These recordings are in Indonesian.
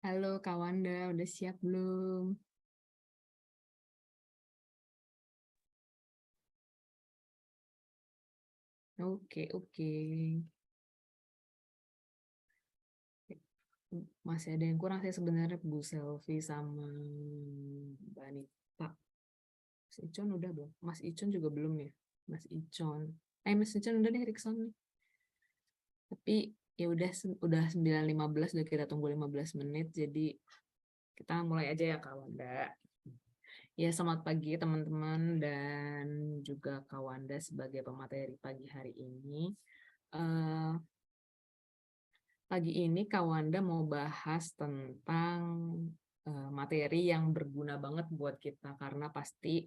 Halo Kak Wanda, udah siap belum? Oke, oke. Masih ada yang kurang sih sebenarnya Bu Selvi sama Mbak Anita. Mas Icon udah belum? Mas Icon juga belum ya? Mas Icon. Mas Icon udah deh Rikson nih. Tapi ya udah 9.15, udah kita tunggu 15 menit, jadi kita mulai aja ya Kak Wanda. Ya, selamat pagi teman-teman dan juga Kak Wanda sebagai pemateri pagi hari ini. Eh, Pagi ini Kak Wanda mau bahas tentang materi yang berguna banget buat kita karena pasti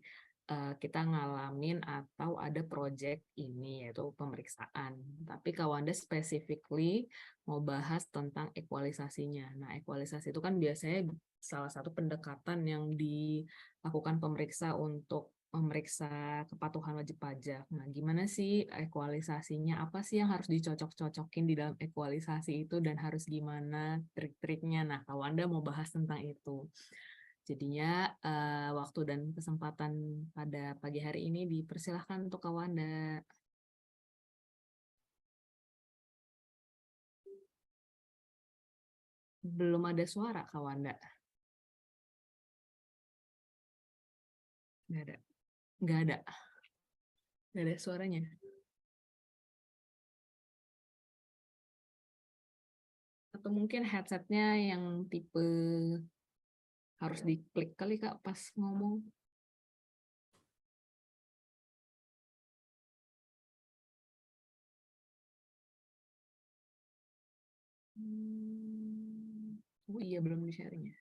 kita ngalamin atau ada project ini yaitu pemeriksaan. Tapi Kak Wanda specifically mau bahas tentang ekualisasinya. Nah, ekualisasi itu kan biasanya salah satu pendekatan yang dilakukan pemeriksa untuk memeriksa kepatuhan wajib pajak. Nah, gimana sih ekualisasinya? Apa sih yang harus dicocok-cocokin di dalam ekualisasi itu dan harus gimana trik-triknya? Nah, Kawanda mau bahas tentang itu. Jadinya waktu dan kesempatan pada pagi hari ini dipersilahkan untuk Kawanda. Belum ada suara Kawanda. Nggak ada. Nggak ada. Nggak ada suaranya. Atau mungkin headsetnya yang tipe harus diklik kali Kak pas ngomong. Oh iya, belum di-sharing ya.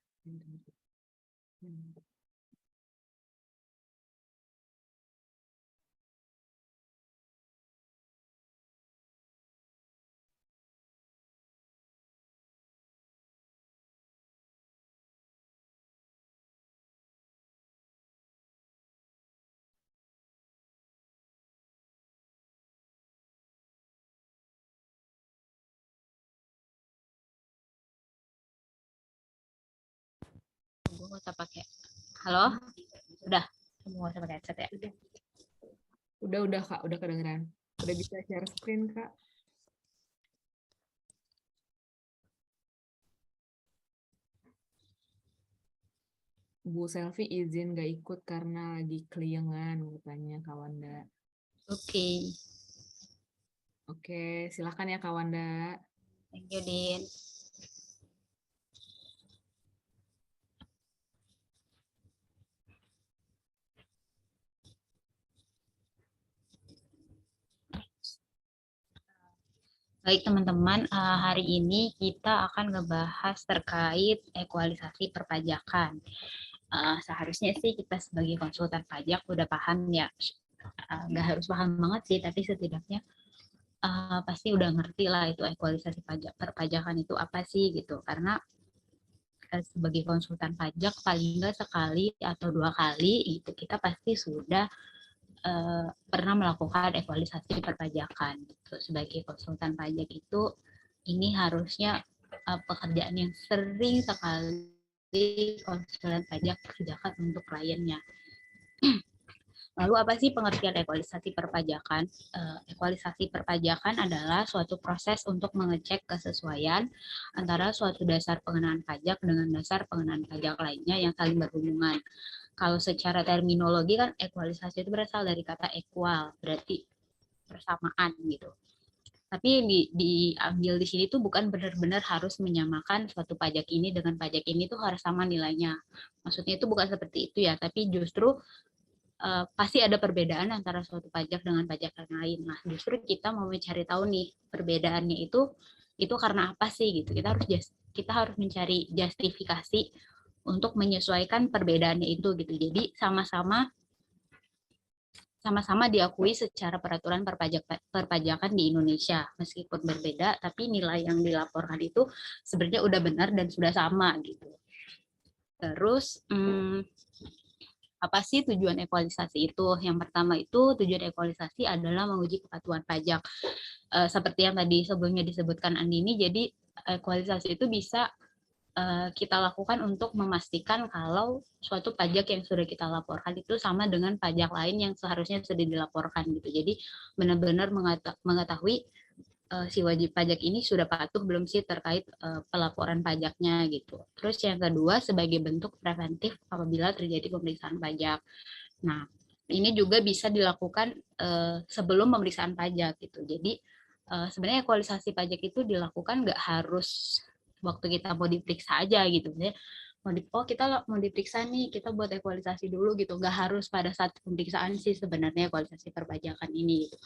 Gue nggak usah pakai. Halo, udah. Gue nggak usah pakai headset ya. Udah Kak, udah kedengeran. Udah bisa share screen Kak. Bu Selvi izin gak ikut karena lagi keliengan, katanya Kak Wanda. Oke. Oke, silakan ya Kak Wanda. Thank you, Din. Baik teman-teman, hari ini kita akan ngebahas terkait ekualisasi perpajakan. Seharusnya sih kita sebagai konsultan pajak udah paham ya, nggak harus paham banget sih, tapi setidaknya pasti udah ngerti lah itu ekualisasi pajak perpajakan itu apa sih gitu. Karena sebagai konsultan pajak paling nggak sekali atau 2 kali itu kita pasti sudah pernah melakukan ekualisasi perpajakan gitu. Sebagai konsultan pajak itu ini harusnya pekerjaan yang sering sekali konsultan pajak kerjakan untuk kliennya. Lalu apa sih pengertian ekualisasi perpajakan? Ekualisasi perpajakan adalah suatu proses untuk mengecek kesesuaian antara suatu dasar pengenaan pajak dengan dasar pengenaan pajak lainnya yang saling berhubungan. Kalau secara terminologi kan ekualisasi itu berasal dari kata equal, berarti persamaan gitu. Tapi yang diambil di sini tuh bukan benar-benar harus menyamakan suatu pajak ini dengan pajak ini tuh harus sama nilainya. Maksudnya itu bukan seperti itu ya, tapi justru pasti ada perbedaan antara suatu pajak dengan pajak yang lain. Nah, justru kita mau mencari tahu nih perbedaannya itu karena apa sih gitu. Kita harus mencari justifikasi untuk menyesuaikan perbedaannya itu gitu. Jadi sama-sama diakui secara peraturan perpajakan di Indonesia. Meskipun berbeda, tapi nilai yang dilaporkan itu sebenarnya udah benar dan sudah sama gitu. Terus Apa sih tujuan ekualisasi itu? Yang pertama itu tujuan ekualisasi adalah menguji kepatuhan pajak. Seperti yang tadi sebelumnya disebutkan Andini, jadi ekualisasi itu bisa kita lakukan untuk memastikan kalau suatu pajak yang sudah kita laporkan itu sama dengan pajak lain yang seharusnya sudah dilaporkan gitu. Jadi benar-benar mengetahui si wajib pajak ini sudah patuh belum sih terkait pelaporan pajaknya gitu. Terus yang kedua sebagai bentuk preventif apabila terjadi pemeriksaan pajak. Nah, ini juga bisa dilakukan sebelum pemeriksaan pajak gitu. Jadi sebenarnya ekualisasi pajak itu dilakukan nggak harus waktu kita mau diperiksa aja gitu. Oh kita mau diperiksa nih, kita buat ekualisasi dulu gitu. Nggak harus pada saat pemeriksaan sih sebenarnya ekualisasi perpajakan ini gitu.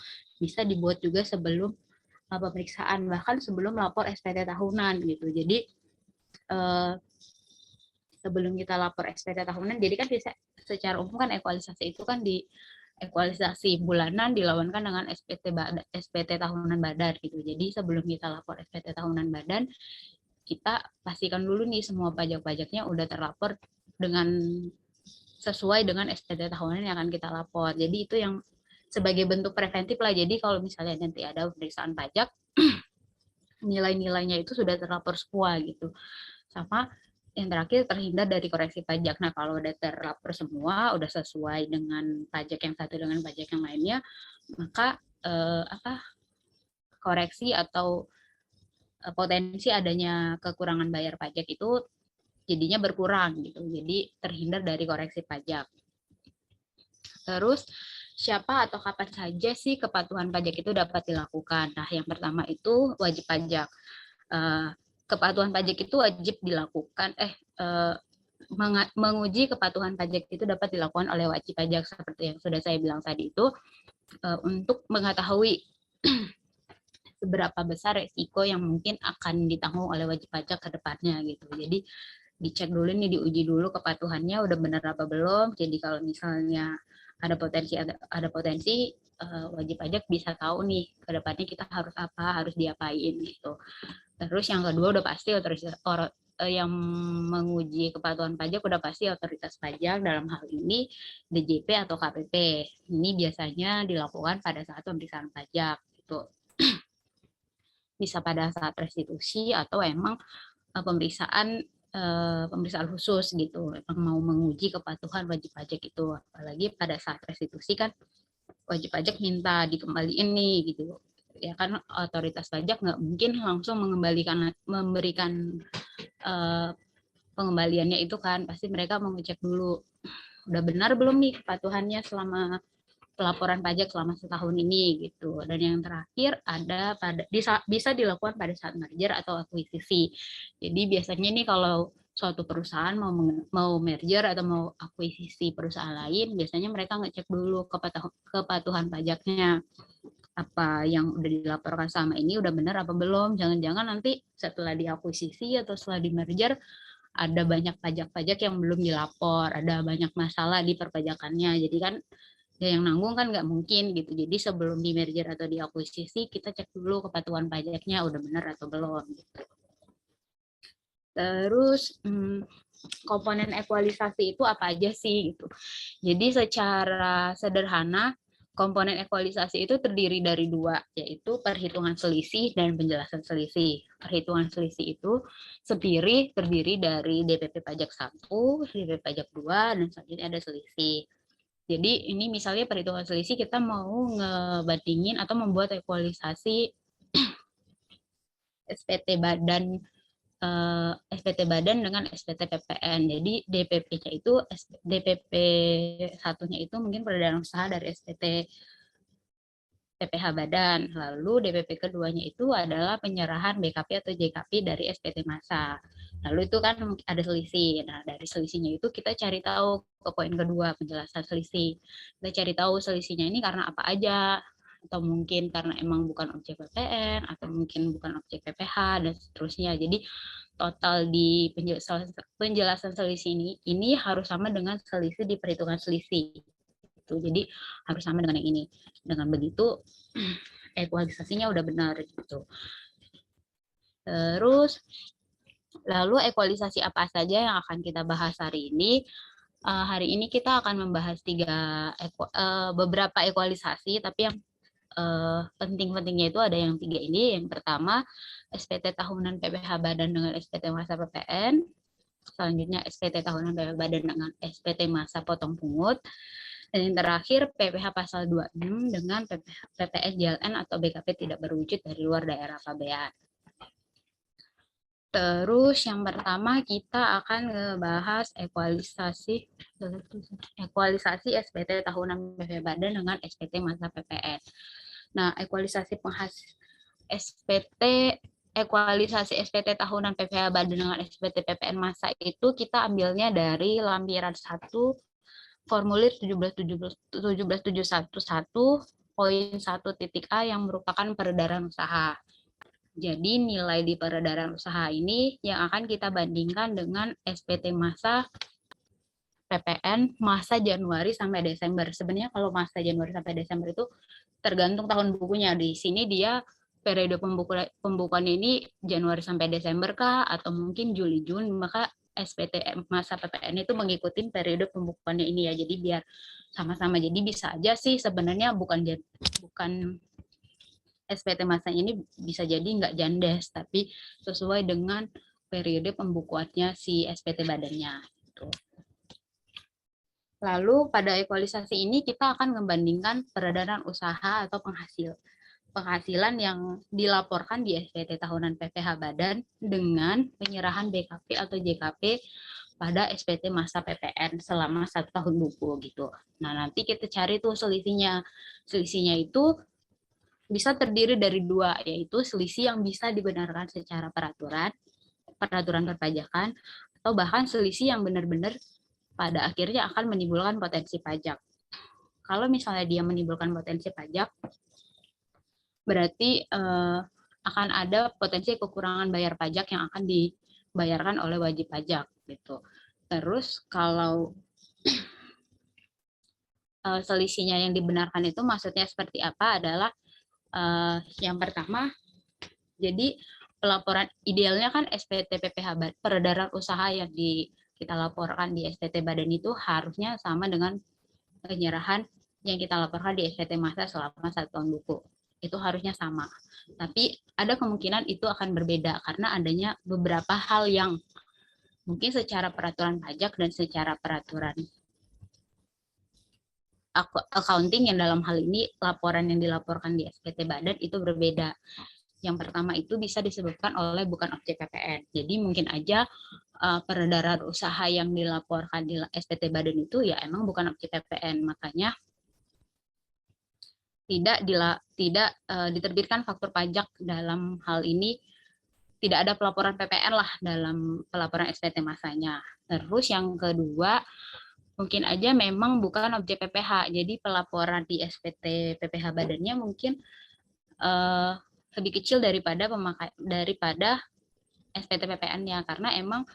Bisa dibuat juga sebelum pemeriksaan, bahkan sebelum lapor SPT tahunan gitu. Jadi sebelum kita lapor SPT tahunan, jadi kan bisa secara umum kan ekualisasi itu kan di ekualisasi bulanan dilawankan dengan SPT tahunan badan gitu. Jadi sebelum kita lapor SPT tahunan badan, kita pastikan dulu nih semua pajak-pajaknya udah terlapor dengan sesuai dengan SPT tahunan yang akan kita lapor. Jadi itu yang sebagai bentuk preventif lah. Jadi kalau misalnya nanti ada pemeriksaan pajak, nilai-nilainya itu sudah terlapor semua gitu. Sama yang terakhir terhindar dari koreksi pajak. Nah, kalau udah terlapor semua, udah sesuai dengan pajak yang satu dengan pajak yang lainnya, maka koreksi atau potensi adanya kekurangan bayar pajak itu jadinya berkurang gitu. Jadi terhindar dari koreksi pajak. Terus siapa atau kapan saja sih kepatuhan pajak itu dapat dilakukan? Nah, yang pertama itu wajib pajak. Kepatuhan pajak itu wajib dilakukan menguji kepatuhan pajak itu dapat dilakukan oleh wajib pajak seperti yang sudah saya bilang tadi itu untuk mengetahui seberapa besar resiko yang mungkin akan ditanggung oleh wajib pajak ke depannya gitu. Jadi dicek dulu nih, diuji dulu kepatuhannya udah benar apa belum. Jadi kalau misalnya ada potensi wajib pajak bisa tahu nih ke depannya kita harus apa, harus diapain gitu. Terus yang kedua udah pasti yang menguji kepatuhan pajak udah pasti otoritas pajak, dalam hal ini DJP atau KPP. Ini biasanya dilakukan pada saat pemeriksaan pajak gitu. Bisa pada saat restitusi atau emang pemeriksaan khusus gitu. Emang mau menguji kepatuhan wajib pajak itu. Apalagi pada saat restitusi kan wajib pajak minta dikembaliin nih gitu. Ya kan otoritas pajak nggak mungkin langsung memberikan pengembaliannya itu kan, pasti mereka mengecek dulu udah benar belum nih kepatuhannya selama pelaporan pajak selama setahun ini gitu. Dan yang terakhir ada bisa dilakukan pada saat merger atau akuisisi. Jadi biasanya nih kalau suatu perusahaan mau merger atau mau akuisisi perusahaan lain, biasanya mereka ngecek dulu kepatuhan pajaknya, apa yang udah dilaporkan sama ini udah benar apa belum. Jangan-jangan nanti setelah diakuisisi atau setelah di merger ada banyak pajak-pajak yang belum dilapor, ada banyak masalah di perpajakannya. Jadi kan ya yang nanggung kan nggak mungkin gitu. Jadi sebelum di merger atau diakuisisi kita cek dulu kepatuhan pajaknya udah benar atau belum gitu. Terus komponen ekualisasi itu apa aja sih gitu. Jadi secara sederhana komponen ekualisasi itu terdiri dari dua, yaitu perhitungan selisih dan penjelasan selisih. Perhitungan selisih itu sendiri terdiri dari DPP pajak 1, DPP pajak 2, dan selanjutnya ada selisih. Jadi ini misalnya perhitungan selisih kita mau ngebandingin atau membuat ekualisasi SPT badan dengan SPT PPN. Jadi DPP-nya itu DPP satunya itu mungkin peredaran usaha dari SPT PPH badan. Lalu DPP keduanya itu adalah penyerahan BKP atau JKP dari SPT massa. Lalu itu kan ada selisih. Nah, dari selisihnya itu kita cari tahu ke poin kedua, penjelasan selisih. Kita cari tahu selisihnya ini karena apa aja, atau mungkin karena emang bukan objek PPN, atau mungkin bukan objek PPH, dan seterusnya. Jadi total di penjelasan selisih ini harus sama dengan selisih di perhitungan selisih. Jadi harus sama dengan yang ini. Dengan begitu ekualisasinya udah benar gitu. Terus lalu ekualisasi apa saja yang akan kita bahas hari ini? Hari ini kita akan membahas beberapa ekualisasi, tapi yang penting-pentingnya itu ada yang 3 ini. Yang pertama, SPT tahunan PPh Badan dengan SPT masa PPN. Selanjutnya SPT tahunan PPh Badan dengan SPT masa potong pungut. Dan yang terakhir, PPh pasal 26 dengan PPS JLN atau BKP tidak berwujud dari luar daerah pabean. Terus yang pertama kita akan ngebahas ekualisasi SPT tahunan PPh Badan dengan SPT masa PPN. Nah, ekualisasi SPT tahunan PPh Badan dengan SPT PPN masa itu kita ambilnya dari lampiran 1 formulir 17.711.1.a yang merupakan peredaran usaha. Jadi nilai di peredaran usaha ini yang akan kita bandingkan dengan SPT masa PPN masa Januari sampai Desember. Sebenarnya kalau masa Januari sampai Desember itu tergantung tahun bukunya. Di sini dia periode pembukuannya ini Januari sampai Desember kah atau mungkin Juli Juni, maka SPT masa PPN itu mengikuti periode pembukuannya ini ya. Jadi biar sama-sama. Jadi bisa aja sih sebenarnya bukan SPT masanya ini bisa jadi nggak jandes, tapi sesuai dengan periode pembukuannya si SPT badannya. Gitu. Lalu pada ekualisasi ini kita akan membandingkan peredaran usaha atau penghasilan yang dilaporkan di SPT tahunan PPh Badan dengan penyerahan BKP atau JKP pada SPT masa PPN selama 1 tahun buku gitu. Nah nanti kita cari tuh selisihnya. Selisihnya itu bisa terdiri dari 2, yaitu selisih yang bisa dibenarkan secara peraturan perpajakan, atau bahkan selisih yang benar-benar pada akhirnya akan menimbulkan potensi pajak. Kalau misalnya dia menimbulkan potensi pajak, berarti akan ada potensi kekurangan bayar pajak yang akan dibayarkan oleh wajib pajak gitu. Terus kalau selisihnya yang dibenarkan itu maksudnya seperti apa adalah yang pertama, jadi pelaporan idealnya kan SPT PPh peredaran usaha yang kita laporkan di SPT Badan itu harusnya sama dengan penyerahan yang kita laporkan di SPT masa selama 1 tahun buku. Itu harusnya sama. Tapi ada kemungkinan itu akan berbeda karena adanya beberapa hal yang mungkin secara peraturan pajak dan secara peraturan accounting yang dalam hal ini laporan yang dilaporkan di SPT Badan itu berbeda. Yang pertama itu bisa disebabkan oleh bukan objek PPN. Jadi mungkin aja peredaran usaha yang dilaporkan di SPT Badan itu ya emang bukan objek PPN, makanya tidak diterbitkan faktur pajak dalam hal ini. Tidak ada pelaporan PPN lah dalam pelaporan SPT masanya. Terus yang kedua, mungkin aja memang bukan objek PPh. Jadi pelaporan di SPT PPh badannya mungkin lebih kecil daripada SPT PPN-nya karena emang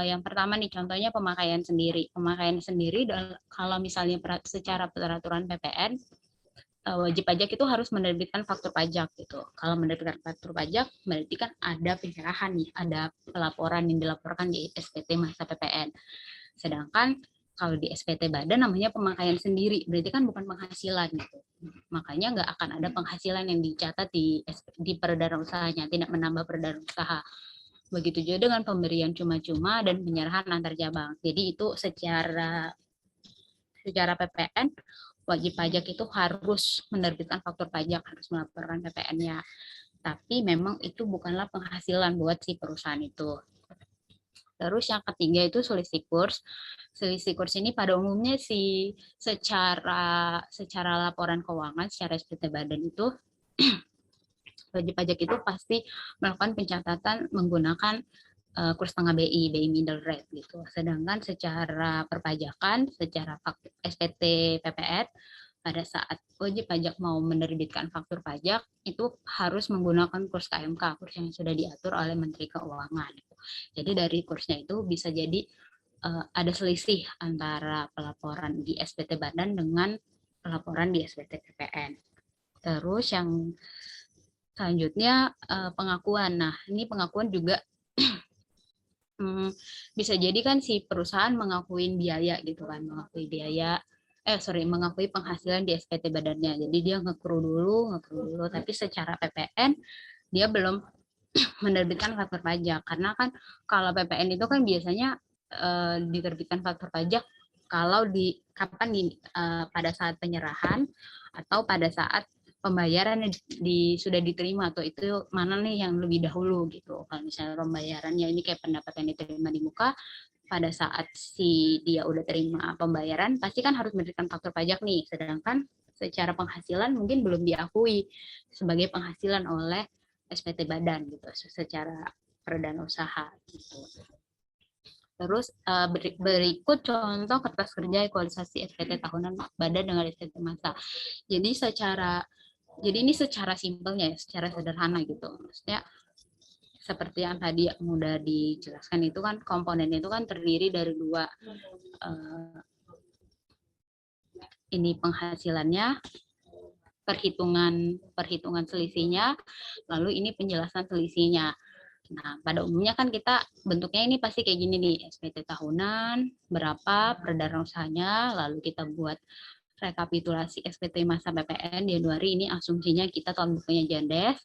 yang pertama nih contohnya pemakaian sendiri. Pemakaian sendiri kalau misalnya secara peraturan PPN wajib pajak itu harus menerbitkan faktur pajak gitu. Kalau menerbitkan faktur pajak berarti kan ada penyerahan nih, ada pelaporan yang dilaporkan di SPT masa PPN. Sedangkan kalau di SPT Badan namanya pemakaian sendiri, berarti kan bukan penghasilan gitu. Makanya nggak akan ada penghasilan yang dicatat di peredaran usahanya, tidak menambah peredaran usaha. Begitu juga dengan pemberian cuma-cuma dan penyerahan antar cabang. Jadi itu secara PPN wajib pajak itu harus menerbitkan faktur pajak, harus melaporkan PPN-nya. Tapi memang itu bukanlah penghasilan buat si perusahaan itu. Terus yang ketiga itu selisih kurs. Selisih kurs ini pada umumnya secara laporan keuangan, secara SPT Badan itu wajib pajak itu pasti melakukan pencatatan menggunakan kurs tengah BI middle rate gitu. Sedangkan secara perpajakan, secara SPT PPN pada saat wajib pajak mau menerbitkan faktur pajak itu harus menggunakan kurs KMK, kurs yang sudah diatur oleh Menteri Keuangan. Gitu. Jadi dari kursnya itu bisa jadi ada selisih antara pelaporan di SPT Badan dengan pelaporan di SPT PPN. Terus yang selanjutnya pengakuan. Nah, ini pengakuan juga bisa jadi kan si perusahaan mengakuin biaya gitu kan, mengakui penghasilan di SPT badannya. Jadi dia ngekru dulu, tapi secara PPN dia belum menerbitkan faktur pajak, karena kan kalau PPN itu kan biasanya diterbitkan faktur pajak kalau pada saat penyerahan atau pada saat pembayaran sudah diterima, atau itu mana nih yang lebih dahulu gitu. Kalau misalnya pembayarannya ini kayak pendapatan diterima di muka, pada saat dia udah terima pembayaran pasti kan harus memberikan faktur pajak nih, sedangkan secara penghasilan mungkin belum diakui sebagai penghasilan oleh SPT badan gitu, secara perdana usaha gitu. Terus berikut contoh kertas kerja ekualisasi SPT tahunan badan dengan SPT masa. Jadi ini secara simpelnya ya, secara sederhana gitu. Maksudnya seperti yang tadi mudah dijelaskan, itu kan komponennya itu kan terdiri dari dua, ini penghasilannya, perhitungan selisihnya, lalu ini penjelasan selisihnya. Nah, pada umumnya kan kita bentuknya ini pasti kayak gini nih, SPT tahunan, berapa perdana usahanya, lalu kita buat rekapitulasi SPT masa PPN di Januari, ini asumsinya kita tahun bukanya Jandes,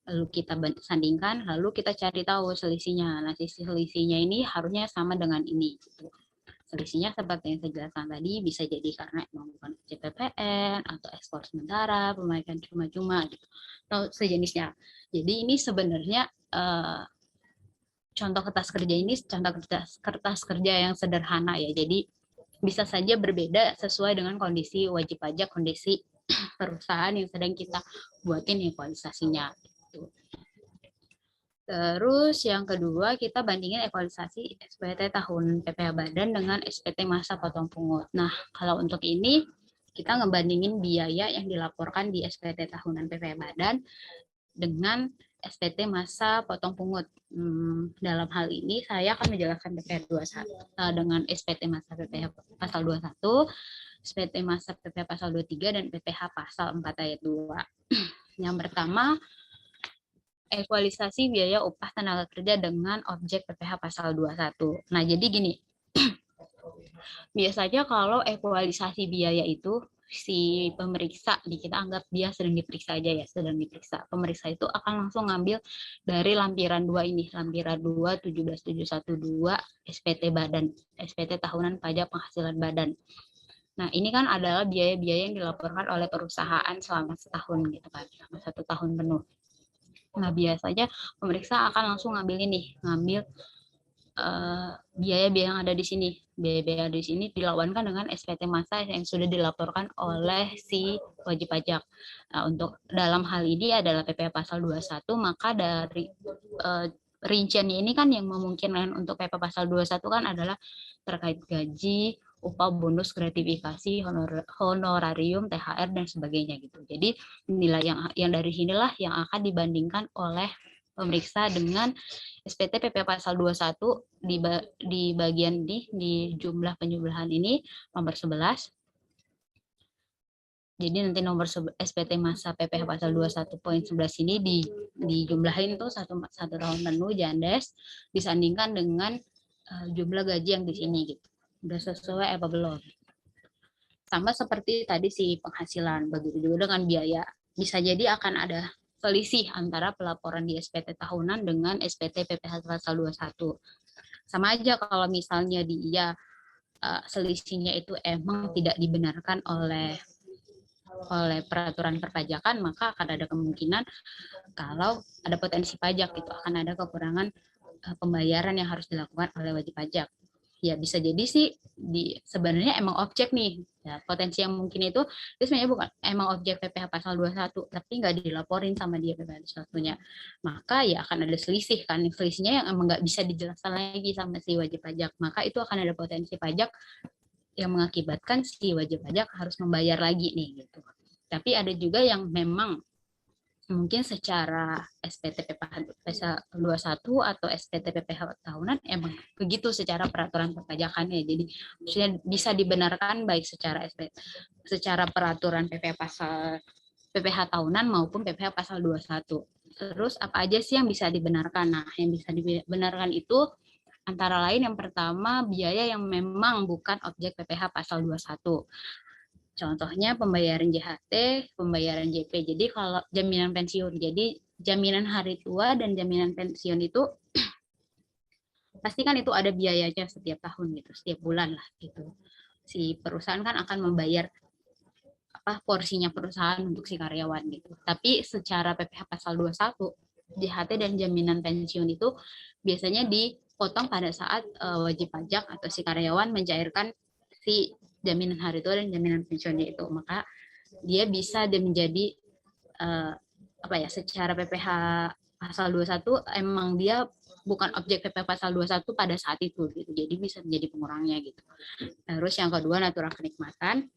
lalu kita sandingkan, lalu kita cari tahu selisihnya. Nah, selisihnya ini harusnya sama dengan ini. Gitu. Selisihnya seperti yang saya jelaskan tadi, bisa jadi karena emang bukan CPPN, atau ekspor sementara, pemakaian cuma-cuma, gitu, atau sejenisnya. Jadi ini sebenarnya contoh kertas kerja ini contoh kertas kerja yang sederhana ya. Jadi bisa saja berbeda sesuai dengan kondisi wajib pajak, kondisi perusahaan yang sedang kita buatin ekualisasinya. Gitu. Terus yang kedua, kita bandingin ekualisasi SPT tahun PPh Badan dengan SPT masa potong pungut. Nah, kalau untuk ini kita ngebandingin biaya yang dilaporkan di SPT tahunan PPh Badan dengan SPT masa potong pungut. Dalam hal ini saya akan menjelaskan PPh 21 dengan SPT masa PPh pasal 21, SPT masa PPh pasal 23 dan PPh pasal 4 ayat 2. Yang pertama, ekualisasi biaya upah tenaga kerja dengan objek PPh pasal 21. Nah, jadi gini. Biasanya kalau ekualisasi biaya itu si pemeriksa, kita anggap dia sedang diperiksa aja ya, sedang diperiksa. Pemeriksa itu akan langsung ngambil dari lampiran 2 ini, lampiran 2 17712 SPT badan, SPT tahunan pajak penghasilan badan. Nah, ini kan adalah biaya-biaya yang dilaporkan oleh perusahaan selama setahun gitu kan, selama 1 tahun penuh. Nah, biasanya pemeriksa akan langsung ngambil biaya-biaya yang ada di sini. Biaya-biaya di sini dilawankan dengan SPT masa yang sudah dilaporkan oleh si wajib pajak. Nah, untuk dalam hal ini adalah PPh pasal 21, maka dari rinciannya ini kan yang memungkinkan untuk PPh pasal 21 kan adalah terkait gaji, upah, bonus, gratifikasi, honorarium, THR dan sebagainya gitu. Jadi nilai yang dari sinilah yang akan dibandingkan oleh pemeriksa dengan SPT PPh pasal 21 di bagian di jumlah penyebelahan ini nomor 11. Jadi nanti nomor SPT masa PPh pasal 21.11 ini dijumlahin tuh satu tahun penuh Jandes disandingkan dengan jumlah gaji yang di sini gitu. Udah sesuai apa belum? Sama seperti tadi si penghasilan, begitu juga dengan biaya. Bisa jadi akan ada selisih antara pelaporan di SPT tahunan dengan SPT PPh pasal 21. Sama aja kalau misalnya dia selisihnya itu emang tidak dibenarkan oleh peraturan perpajakan, maka akan ada kemungkinan kalau ada potensi pajak itu akan ada kekurangan pembayaran yang harus dilakukan oleh wajib pajak. Ya bisa jadi sih sebenarnya emang objek nih ya, potensi yang mungkin itu sebenarnya bukan emang objek PPh pasal 21 tapi nggak dilaporin sama dia PPh 21-nya, maka ya akan ada selisih kan, selisihnya yang emang nggak bisa dijelaskan lagi sama si wajib pajak, maka itu akan ada potensi pajak yang mengakibatkan si wajib pajak harus membayar lagi nih gitu. Tapi ada juga yang memang mungkin secara SPT PPh pasal 21 atau SPT PPh tahunan emang begitu secara peraturan perpajakannya. Jadi maksudnya bisa dibenarkan baik secara peraturan PPh tahunan maupun PPh pasal 21. Terus apa aja sih yang bisa dibenarkan? Nah, yang bisa dibenarkan itu Antara lain yang pertama, biaya yang memang bukan objek PPh pasal 21. Contohnya pembayaran JHT, pembayaran JP. Jadi kalau jaminan pensiun, jadi jaminan hari tua dan jaminan pensiun itu pasti kan itu ada biayanya setiap tahun gitu, setiap bulan lah gitu. Si perusahaan kan akan membayar porsinya perusahaan untuk si karyawan gitu. Tapi secara PPh pasal 21, JHT dan jaminan pensiun itu biasanya dipotong pada saat wajib pajak atau si karyawan mencairkan si jaminan hari tua dan jaminan pensiunnya itu. Maka dia bisa menjadi secara PPh pasal 21 emang dia bukan objek PPh pasal 21 pada saat itu gitu. Jadi bisa menjadi pengurangnya gitu. Terus yang kedua, natura kenikmatan.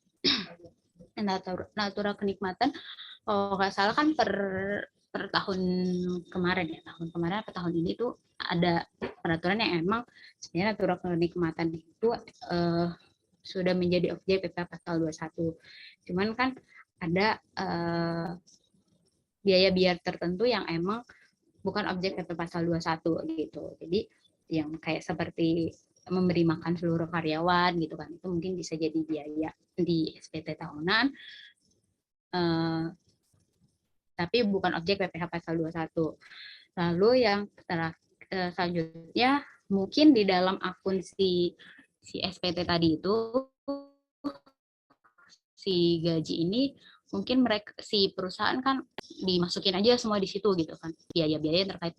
Natura kenikmatan kalau nggak salah kan per tahun kemarin atau tahun ini tuh ada peraturan yang emang sebenarnya natura kenikmatan itu sudah menjadi objek PPh pasal 21. Cuman kan ada biaya-biaya tertentu yang emang bukan objek PPh pasal 21 gitu. Jadi yang kayak seperti memberi makan seluruh karyawan gitu kan, itu mungkin bisa jadi biaya di SPT tahunan, tapi bukan objek PPh pasal 21. Lalu yang selanjutnya mungkin di dalam akun si SPT tadi itu, si gaji ini mungkin mereka si perusahaan kan dimasukin aja semua di situ gitu kan, biaya-biaya terkait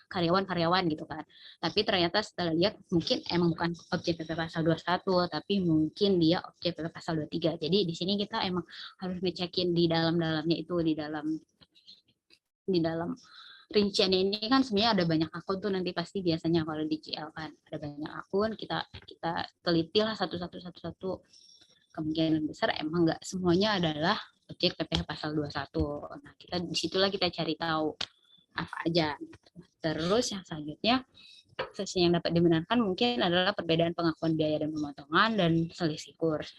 karyawan-karyawan gitu kan. Tapi ternyata setelah lihat mungkin emang bukan objek PPh pasal 21, tapi mungkin dia objek PPh pasal 23. Jadi di sini kita emang harus ngecekin di dalam-dalamnya itu, di dalam rincian ini kan sebenarnya ada banyak akun tuh nanti pasti biasanya kalau di GL kan ada banyak akun, kita teliti lah satu-satu. Kemungkinan besar emang nggak semuanya adalah objek PPh pasal 21. Nah, disitulah kita cari tahu apa aja. Terus yang selanjutnya, sesi yang dapat dibenarkan mungkin adalah perbedaan pengakuan biaya dan pemotongan dan selisih kurs.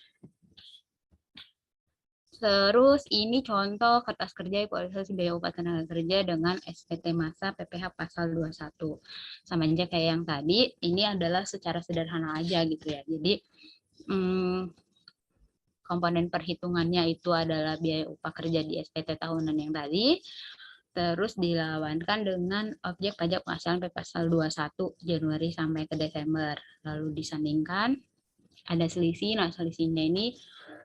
Terus ini contoh kertas kerja ekualisasi biaya upah tenaga kerja dengan SPT masa PPh pasal 21. Sama aja kayak yang tadi, ini adalah secara sederhana aja gitu ya. Jadi komponen perhitungannya itu adalah biaya upah kerja di SPT tahunan yang tadi, terus dilawankan dengan objek pajak penghasilan pasal 21 Januari sampai ke Desember. Lalu disandingkan, ada selisih, nah selisihnya ini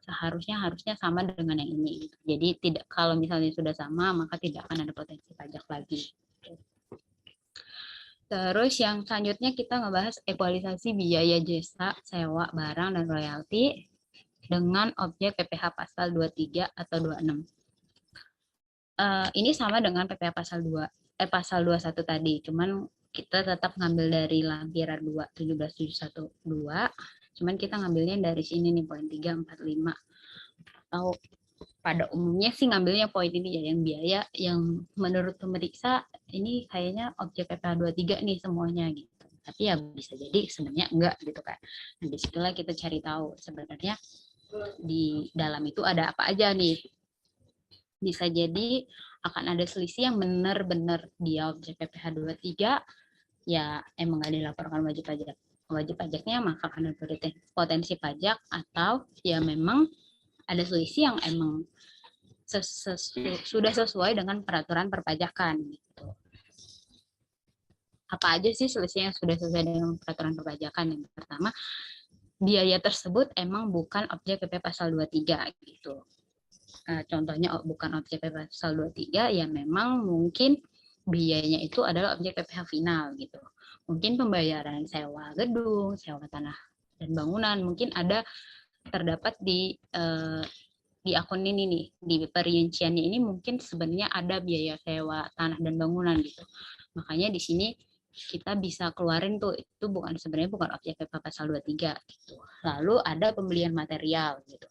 harusnya sama dengan yang ini. Jadi tidak, kalau misalnya sudah sama, maka tidak akan ada potensi pajak lagi. Terus yang selanjutnya kita ngebahas ekualisasi biaya jasa, sewa, barang, dan royalti dengan objek PPh pasal 23 atau 26. Ini sama dengan PPh pasal 21 tadi, cuman kita tetap ngambil dari lampiran 2 17712, cuman kita ngambilnya dari sini nih poin 3, 4, 5. Atau pada umumnya sih ngambilnya poin ini ya, yang biaya yang menurut pemeriksa ini kayaknya objek PPh 23 nih semuanya gitu. Tapi ya bisa jadi sebenarnya enggak gitu kan. Nah, disitulah kita cari tahu sebenarnya di dalam itu ada apa aja nih. Bisa jadi akan ada selisih yang benar-benar dia objek PPh 23, ya emang nggak dilaporkan wajib pajaknya, maka akan ada potensi pajak, atau ya memang ada selisih yang emang sudah sesuai dengan peraturan perpajakan gitu. Apa aja sih selisih yang sudah sesuai dengan peraturan perpajakan? Yang pertama, biaya tersebut emang bukan objek PPh pasal 23 gitu. Contohnya bukan objek PPh pasal 23, ya memang mungkin biayanya itu adalah objek PPh final gitu. Mungkin pembayaran sewa gedung, sewa tanah dan bangunan, mungkin ada terdapat di akun ini nih, di perinciannya ini mungkin sebenarnya ada biaya sewa tanah dan bangunan gitu. Makanya di sini kita bisa keluarin tuh, itu sebenarnya bukan objek PPh pasal 23 gitu. Lalu ada pembelian material gitu.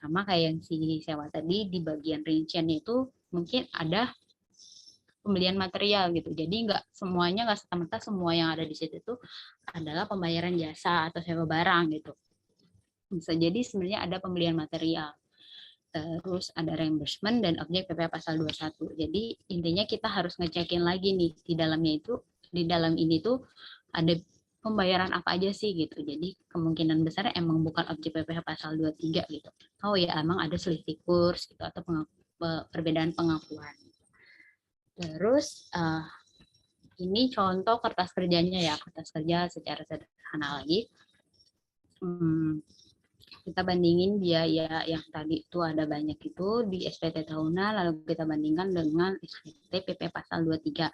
Sama kayak yang si sewa tadi, di bagian rinciannya itu mungkin ada pembelian material gitu. Jadi nggak serta-merta semua yang ada di situ itu adalah pembayaran jasa atau sewa barang gitu. Bisa jadi sebenarnya ada pembelian material. Terus ada reimbursement dan objek PPh pasal 21. Jadi intinya kita harus ngecekin lagi nih di dalamnya itu, di dalam ini tuh ada pembayaran apa aja sih gitu. Jadi kemungkinan besar emang bukan objek PPh pasal 23 gitu. Oh ya emang ada selisih kurs gitu atau perbedaan pengakuan. Terus ini contoh kertas kerjanya ya, kertas kerja secara sederhana lagi. Kita bandingin biaya yang tadi itu ada banyak itu di SPT tahunan, lalu kita bandingkan dengan SPT PP pasal 23.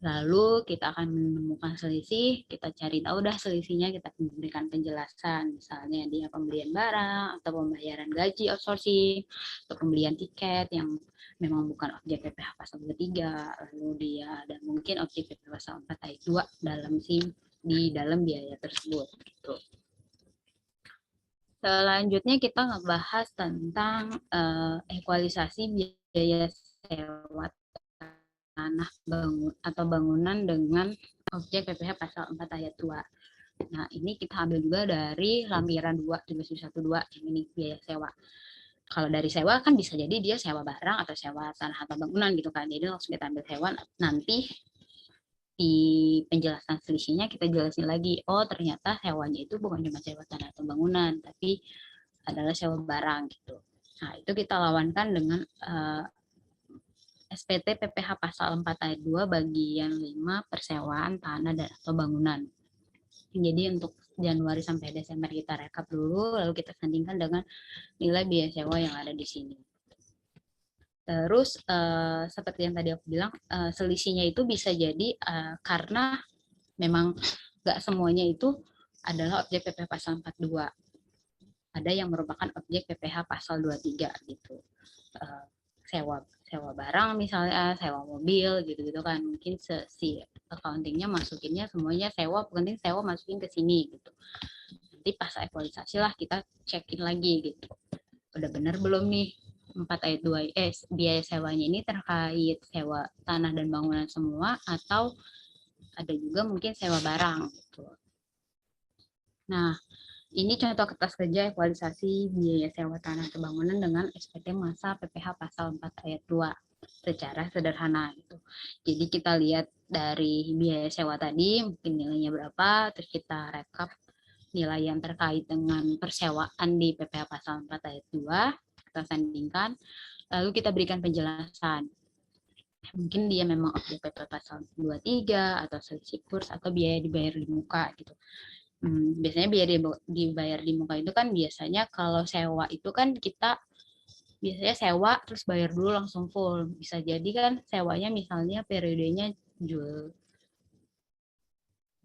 Lalu kita akan menemukan selisih, kita cari tahu dah selisihnya, kita memberikan penjelasan, misalnya dia pembelian barang, atau pembayaran gaji outsourcing, atau pembelian tiket yang memang bukan objek PPh pasal 23, lalu dia ada mungkin objek PPh pasal 4 ayat 2 di dalam biaya tersebut. Gitu. Selanjutnya kita ngebahas tentang ekualisasi biaya sewa tanah atau bangunan dengan objek PPh pasal 4 ayat 2. Nah, ini kita ambil juga dari lampiran 2 1312 yang ini biaya sewa. Kalau dari sewa kan bisa jadi dia sewa barang atau sewa tanah atau bangunan gitu kan. Jadi langsung kita ambil sewa, nanti di penjelasan selisihnya kita jelasin lagi, oh ternyata sewanya itu bukan cuma sewa tanah atau bangunan, tapi adalah sewa barang gitu. Nah, itu kita lawankan dengan SPT PPh pasal 4 ayat 2 bagian 5 persewaan tanah dan atau bangunan. Jadi untuk Januari sampai Desember kita rekap dulu, lalu kita sandingkan dengan nilai biaya sewa yang ada di sini. Terus seperti yang tadi aku bilang, selisihnya itu bisa jadi karena memang nggak semuanya itu adalah objek PPh pasal 42. Ada yang merupakan objek PPh pasal 23 gitu. Sewa barang misalnya, sewa mobil gitu-gitu kan. Mungkin si accounting-nya masukinnya semuanya sewa, penting sewa masukin ke sini gitu. Nanti pas ekualisasi lah kita cekin lagi gitu. Udah benar belum nih 4 ayat 2 biaya sewanya ini terkait sewa tanah dan bangunan semua atau ada juga mungkin sewa barang gitu. Nah, ini contoh kertas kerja ekualisasi biaya sewa tanah atau bangunan dengan SPT masa PPh pasal 4 ayat 2 secara sederhana gitu. Jadi kita lihat dari biaya sewa tadi mungkin nilainya berapa, terus kita rekap nilai yang terkait dengan persewaan di PPh pasal 4 ayat 2, kita sandingkan, lalu kita berikan penjelasan. Mungkin dia memang objek PPh pasal 23 atau selisih kurs atau biaya dibayar di muka gitu. Biasanya biaya dibayar di muka itu kan biasanya kalau sewa itu kan kita biasanya sewa terus bayar dulu langsung full. Bisa jadi kan sewanya misalnya periodenya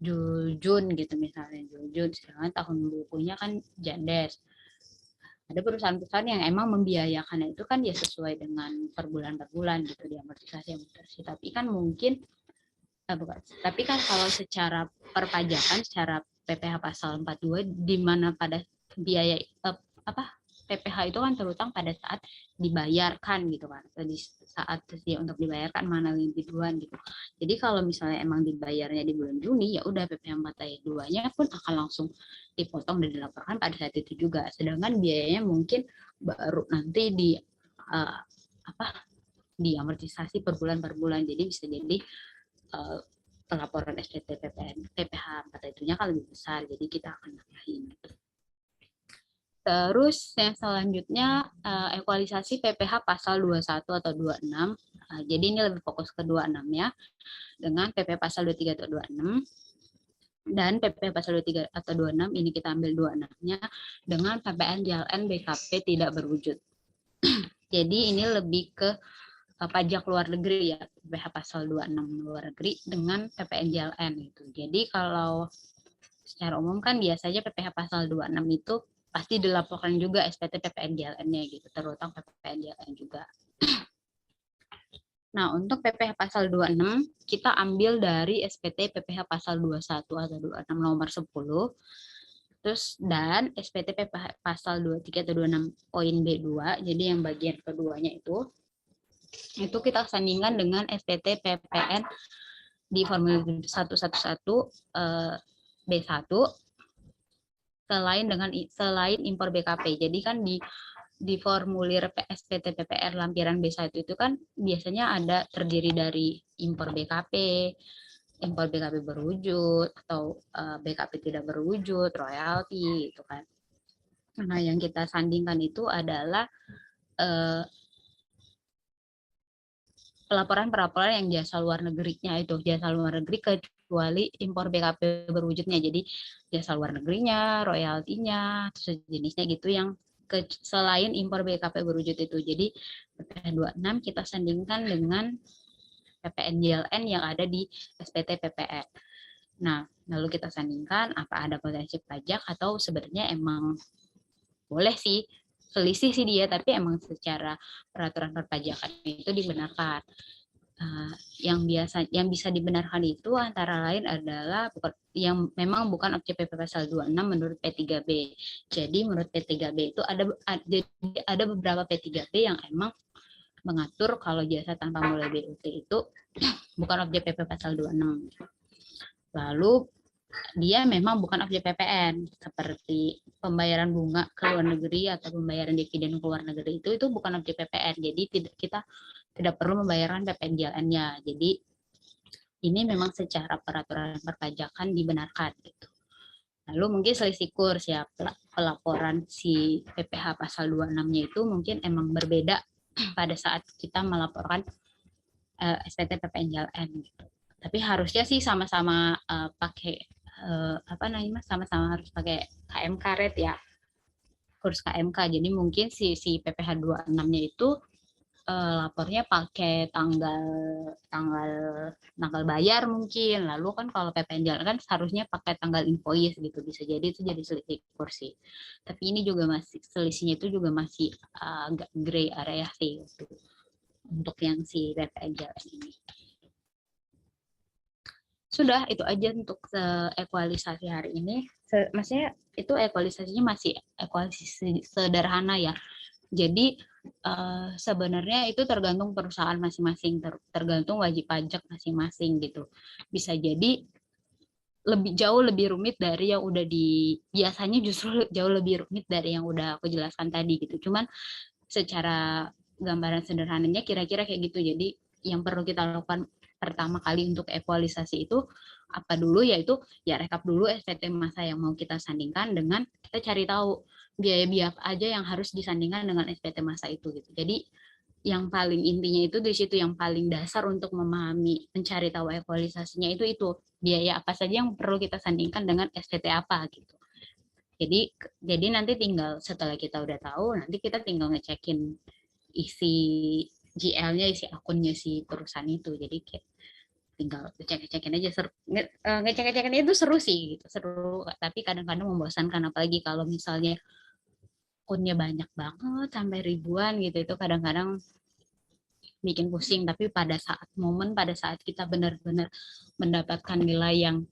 Jun gitu misalnya, Jun, sedangkan tahun bukunya kan Jandes. Ada perusahaan-perusahaan yang emang membiayakannya itu kan dia sesuai dengan per bulan gitu di amortisasi. Tapi kan mungkin tapi kan kalau secara perpajakan, secara PPh pasal 42 di mana pada biaya PPh itu kan terutang pada saat dibayarkan gitu kan, atau di saat dia untuk dibayarkan mana lebih duluan gitu. Jadi kalau misalnya emang dibayarnya di bulan Juni, ya udah PPh 4 ayat 2-nya pun akan langsung dipotong dan dilaporkan pada saat itu juga. Sedangkan biayanya mungkin baru nanti di amortisasi per bulan. Jadi bisa jadi pelaporan SPT PPh 4 itunya kan lebih besar, jadi kita akan nambahin. Terus yang selanjutnya ekualisasi PPh pasal 21 atau 26. Jadi ini lebih fokus ke 26-nya dengan PPh pasal 23 atau 26. Dan PPh pasal 23 atau 26 ini kita ambil 26-nya dengan PPN JLN BKP tidak berwujud. Jadi ini lebih ke pajak luar negeri ya, PPh pasal 26 luar negeri dengan PPN JLN gitu. Jadi kalau secara umum kan biasanya PPh pasal 26 itu pasti dilaporkan juga SPT PPN JLN-nya gitu, terutama PPN JLN juga. Nah, untuk PPh pasal 26 kita ambil dari SPT PPh pasal 21 atau 26 nomor 10. Terus dan SPT PPh pasal 23 atau 26 poin B2, jadi yang bagian keduanya itu kita sandingkan dengan SPT PPN di formulir 111 B1 selain impor BKP. Jadi kan di formulir SPT PPR lampiran B1 itu kan biasanya ada terdiri dari impor BKP, impor BKP berwujud atau BKP tidak berwujud, royalti gitu kan. Nah, yang kita sandingkan itu adalah pelaporan-pelaporan yang jasa luar negerinya itu, jasa luar negeri kecuali impor BKP berwujudnya. Jadi jasa luar negerinya, royaltinya, sejenisnya gitu yang selain impor BKP berwujud itu. Jadi PPh 26 kita sandingkan dengan PPN JLN yang ada di SPT PPN. Nah, lalu kita sandingkan apa ada potensi pajak atau sebenarnya emang boleh sih selisih sih dia, tapi emang secara peraturan perpajakan itu dibenarkan. Yang bisa dibenarkan itu antara lain adalah yang memang bukan objek PP pasal 26 menurut P3B. Jadi menurut P3B itu ada beberapa P3B yang emang mengatur kalau jasa tanpa mulai BUT itu bukan objek PP pasal 26. Lalu dia memang bukan objek PPN seperti pembayaran bunga ke luar negeri atau pembayaran dividen ke luar negeri itu bukan objek PPN. Jadi kita tidak perlu membayarkan PPN JLN-nya. Jadi ini memang secara peraturan perpajakan dibenarkan gitu. Lalu mungkin selisih kurs ya, pelaporan si PPh pasal 26-nya itu mungkin emang berbeda pada saat kita melaporkan SPT PPN JLN gitu. Tapi harusnya sih sama-sama pakai sama-sama harus pakai KMK rate ya, kurs KMK. Jadi mungkin si PPh 26-nya itu lapornya pakai tanggal bayar mungkin. Lalu kan kalau PPN jalan kan seharusnya pakai tanggal invoice gitu. Bisa jadi itu jadi selisih kursi. Tapi ini juga masih selisihnya itu juga masih agak gray area sih untuk yang si PPN jalan ini. Sudah itu aja untuk ekualisasi hari ini. Maksudnya itu ekualisasinya masih ekualisasi sederhana ya. Jadi sebenarnya itu tergantung perusahaan masing-masing, tergantung wajib pajak masing-masing gitu. Bisa jadi jauh lebih rumit dari yang udah biasanya justru jauh lebih rumit dari yang udah aku jelaskan tadi gitu. Cuman secara gambaran sederhananya kira-kira kayak gitu. Jadi yang perlu kita lakukan pertama kali untuk ekualisasi itu apa dulu, yaitu ya rekap dulu SPT masa yang mau kita sandingkan dengan kita cari tahu biaya-biaya aja yang harus disandingkan dengan SPT masa itu gitu. Jadi yang paling intinya itu di situ, yang paling dasar untuk memahami mencari tahu ekualisasinya itu biaya apa saja yang perlu kita sandingkan dengan SPT apa gitu. Jadi nanti tinggal setelah kita udah tahu, nanti kita tinggal ngecekin isi GL-nya, isi akunnya si perusahaan itu. Jadi kayak tinggal ngecek-ngecekin aja, ngecek-ngecekin itu seru sih gitu, seru, tapi kadang-kadang membosankan, apalagi kalau misalnya akunnya banyak banget sampai ribuan gitu, itu kadang-kadang bikin pusing. Tapi pada saat kita benar-benar mendapatkan nilai yang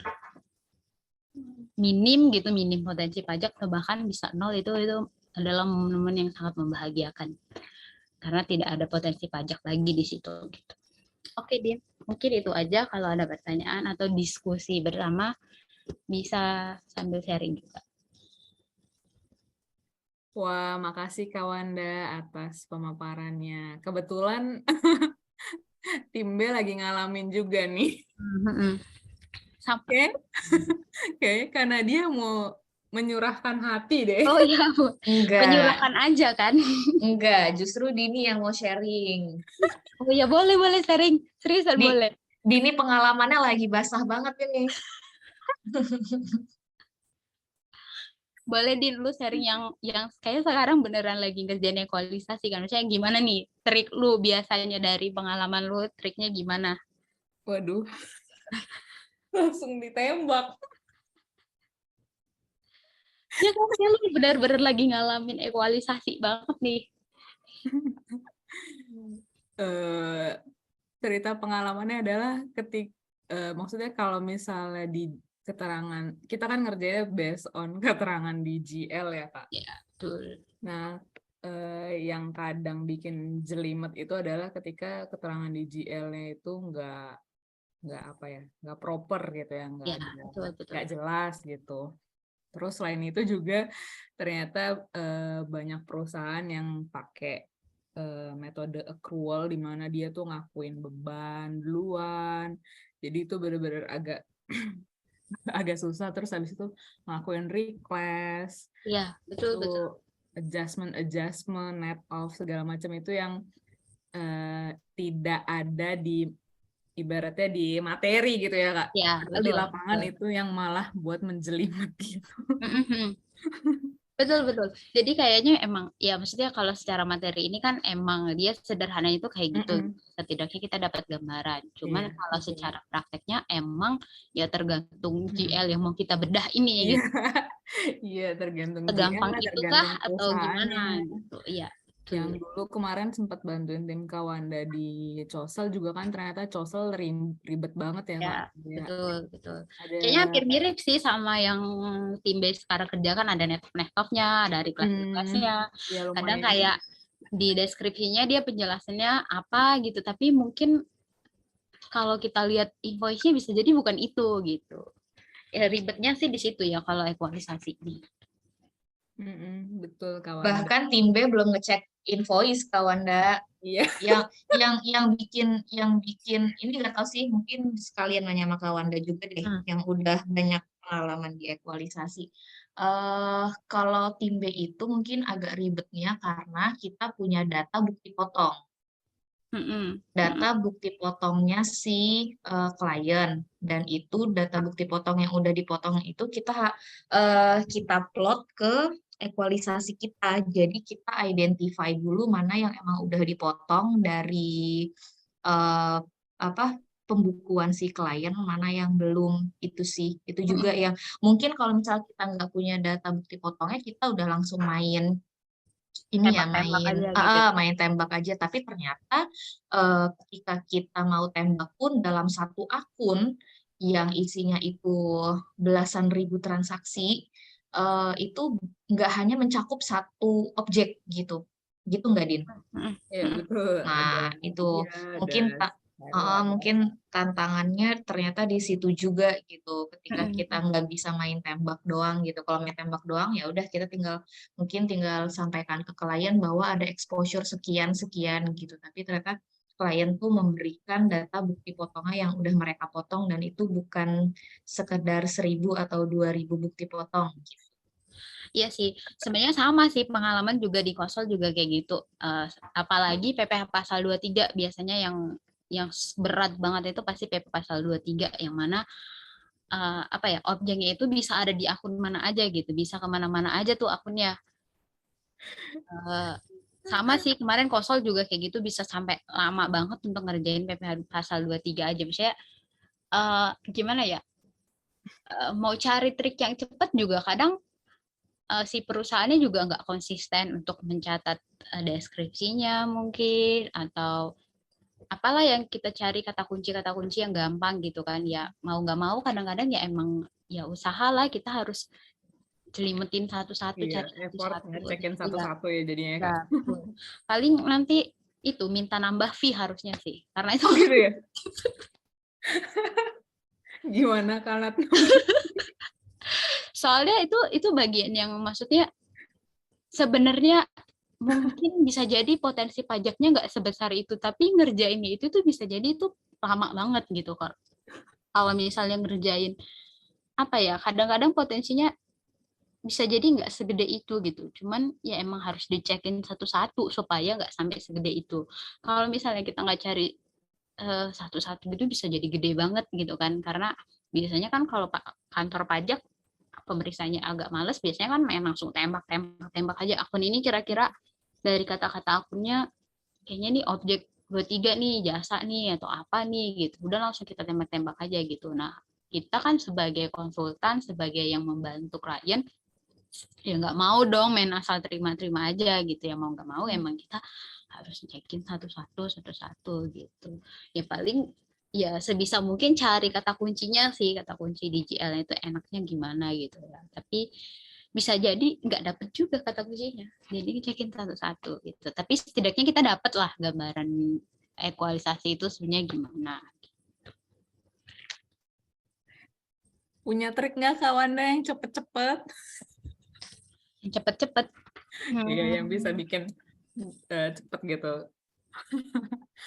minim gitu, minim potensi pajak atau bahkan bisa nol, itu adalah momen-momen yang sangat membahagiakan karena tidak ada potensi pajak lagi di situ gitu. Oke, Din. Mungkin itu aja. Kalau ada pertanyaan atau diskusi bersama, bisa sambil sharing juga. Wah, makasih Kak Wanda atas pemaparannya. Kebetulan Timbe lagi ngalamin juga nih. Sampai. Kayaknya karena dia mau menyurahkan hati deh. Oh iya, Bu. Enggak, Menyurahkan aja kan? enggak. Justru Dini yang mau sharing. Oh iya, boleh sharing. Seriusan boleh. Dini pengalamannya lagi basah banget ini. Boleh Din, lu sharing yang kayak sekarang beneran lagi ngerjain ekualisasi kan. Maksudnya gimana nih trik lu biasanya dari pengalaman lu, triknya gimana? Waduh, langsung ditembak. Ya kan, ya lu bener-bener lagi ngalamin ekualisasi banget nih. Cerita pengalamannya adalah maksudnya kalau misalnya di keterangan, kita kan ngerjainnya based on keterangan di GL ya Kak. Ya, betul. Nah, yang kadang bikin jelimet itu adalah ketika keterangan di GL-nya itu nggak proper gitu ya, nggak jelas gitu. Terus selain itu juga ternyata banyak perusahaan yang pakai metode accrual di mana dia tuh ngakuin beban duluan, Jadi itu bener-bener agak agak susah. Terus habis itu ngelakuin request, Iya, betul itu betul. adjustment, net off segala macam itu yang tidak ada di ibaratnya di materi gitu ya Kak. Iya, Padahal di betul. lapangan itu yang malah buat menjelimet gitu. Mhm. Betul betul. Jadi kayaknya emang ya maksudnya kalau secara materi ini kan emang dia sederhananya itu kayak gitu. Mm-mm. Setidaknya kita dapat gambaran. Cuman Iya, kalau betul. secara prakteknya emang ya tergantung Mm-mm. GL yang mau kita bedah ini Iya, gitu. iya tergantung Segampang GL, itukah tergantung atau perusahaannya. gimana gitu. Iya, Yang betul. dulu kemarin sempat bantuin tim Kawanda di Cosel juga kan ternyata Cosel ribet banget ya Kak. Ya, Ya, betul betul. ada Kayaknya hampir mirip sih sama yang tim base sekarang kerja kan ada network-nya, ada kelas-kelasnya. ya Kadang lumayan. kayak di deskripsinya dia penjelasannya apa gitu, tapi mungkin kalau kita lihat invoice-nya bisa jadi bukan itu gitu. Ya, ribetnya sih di situ ya kalau equalisasi ini. Betul Kawanda. Bahkan tim B belum ngecek invoice Kawanda. Iya. Yang bikin ini nggak tahu sih, mungkin sekalian nanya sama Kawanda juga deh yang udah banyak pengalaman di equalisasi. Kalau tim B itu mungkin agak ribetnya karena kita punya data bukti potong. Data bukti potongnya si klien, dan itu data bukti potong yang udah dipotong itu kita plot ke equalisasi kita. Jadi kita identify dulu mana yang emang udah dipotong dari apa pembukuan si klien, mana yang belum. Itu sih, itu juga yang mungkin kalau misalnya kita nggak punya data bukti potongnya, kita udah langsung main ini ya, Tembak-tembak aja gitu. main tembak aja. Tapi ternyata ketika kita mau tembak pun dalam satu akun yang isinya itu belasan ribu transaksi, itu nggak hanya mencakup satu objek gitu nggak Din? Iya betul. Ada Nah itu media, ada mungkin Sarah. mungkin tantangannya ternyata di situ juga gitu. Ketika kita nggak bisa main tembak doang gitu. Kalau main tembak doang ya udah kita mungkin tinggal sampaikan ke klien bahwa ada exposure sekian sekian gitu. Tapi ternyata klien tuh memberikan data bukti potongnya yang udah mereka potong, dan itu bukan sekedar 1.000 atau 2.000 bukti potong gitu. Iya sih, sebenarnya sama sih pengalaman juga di konsol juga kayak gitu. Apalagi PPh pasal 23 biasanya yang berat banget itu pasti PP pasal 23 yang mana apa ya, objeknya itu bisa ada di akun mana aja gitu, bisa kemana-mana aja tuh akunnya. Sama sih kemarin konsol juga kayak gitu, bisa sampai lama banget untuk ngerjain PP pasal 23 aja. Misalnya gimana ya, mau cari trik yang cepat juga kadang si perusahaannya juga nggak konsisten untuk mencatat deskripsinya mungkin, atau apalah yang kita cari kata kunci yang gampang gitu kan ya, mau nggak mau kadang-kadang ya emang ya usaha lah, kita harus jelimetin satu-satu, Iya, cari effort satu-satu. ngecekin Iya, satu-satu ya jadinya ya, ya, Kak. betul. Paling nanti itu minta nambah fee harusnya sih, karena itu Oh gitu ya? Gimana Kak? soalnya itu bagian yang maksudnya sebenarnya mungkin bisa jadi potensi pajaknya nggak sebesar itu, tapi ngerjainnya itu tuh bisa jadi itu lama banget gitu kan. Kalau misalnya ngerjain apa ya, kadang-kadang potensinya bisa jadi nggak segede itu gitu. Cuman ya emang harus dicekin satu-satu supaya nggak sampai segede itu. Kalau misalnya kita nggak cari satu-satu gitu bisa jadi gede banget gitu kan. Karena biasanya kan kalau kantor pajak pemeriksaannya agak males, biasanya kan main langsung tembak aja akun ini kira-kira dari kata-kata akunnya kayaknya nih objek 23 nih, jasa nih atau apa nih gitu. Udah langsung kita tembak-tembak aja gitu. Nah, kita kan sebagai konsultan, sebagai yang membantu klien, ya nggak mau dong main asal terima-terima aja gitu ya, mau nggak mau emang kita harus cekin satu-satu gitu. Ya paling ya sebisa mungkin cari kata kuncinya sih, kata kunci di GL itu enaknya gimana gitu ya. Tapi bisa jadi nggak dapet juga kata kuncinya, jadi cekin satu-satu gitu. Tapi setidaknya kita dapat lah gambaran equalisasi itu sebenarnya gimana. Punya trik nggak Kak Wanda yang cepet-cepet? Cepet-cepet. Iya, yang bisa bikin cepet gitu.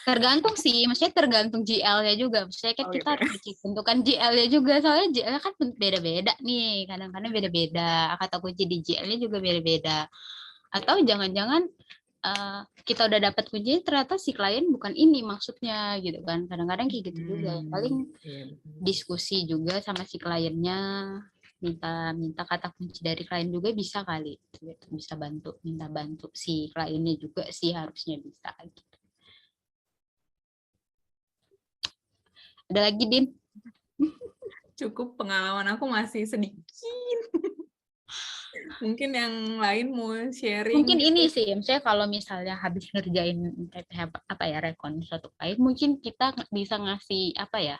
Tergantung sih, maksudnya tergantung GL-nya juga. Maksudnya kan Oh kita gitu harus bentukan GL-nya juga, soalnya GL kan beda-beda nih, kadang-kadang beda-beda. Kata kunci di GL-nya juga beda-beda. Atau jangan-jangan kita udah dapat kuncinya ternyata si klien bukan ini maksudnya gitu kan. Kadang-kadang kayak gitu juga. Paling Iya, betul. diskusi juga sama si kliennya, minta kata kunci dari klien juga bisa kali gitu. Bisa minta bantu si kliennya juga sih, harusnya bisa gitu. Ada lagi, Din? Cukup, pengalaman aku masih sedikit. Mungkin yang lain mau sharing Mungkin gitu. ini sih, misalnya kalau misalnya habis ngerjain apa ya, rekon suatu klien, mungkin kita bisa ngasih apa ya,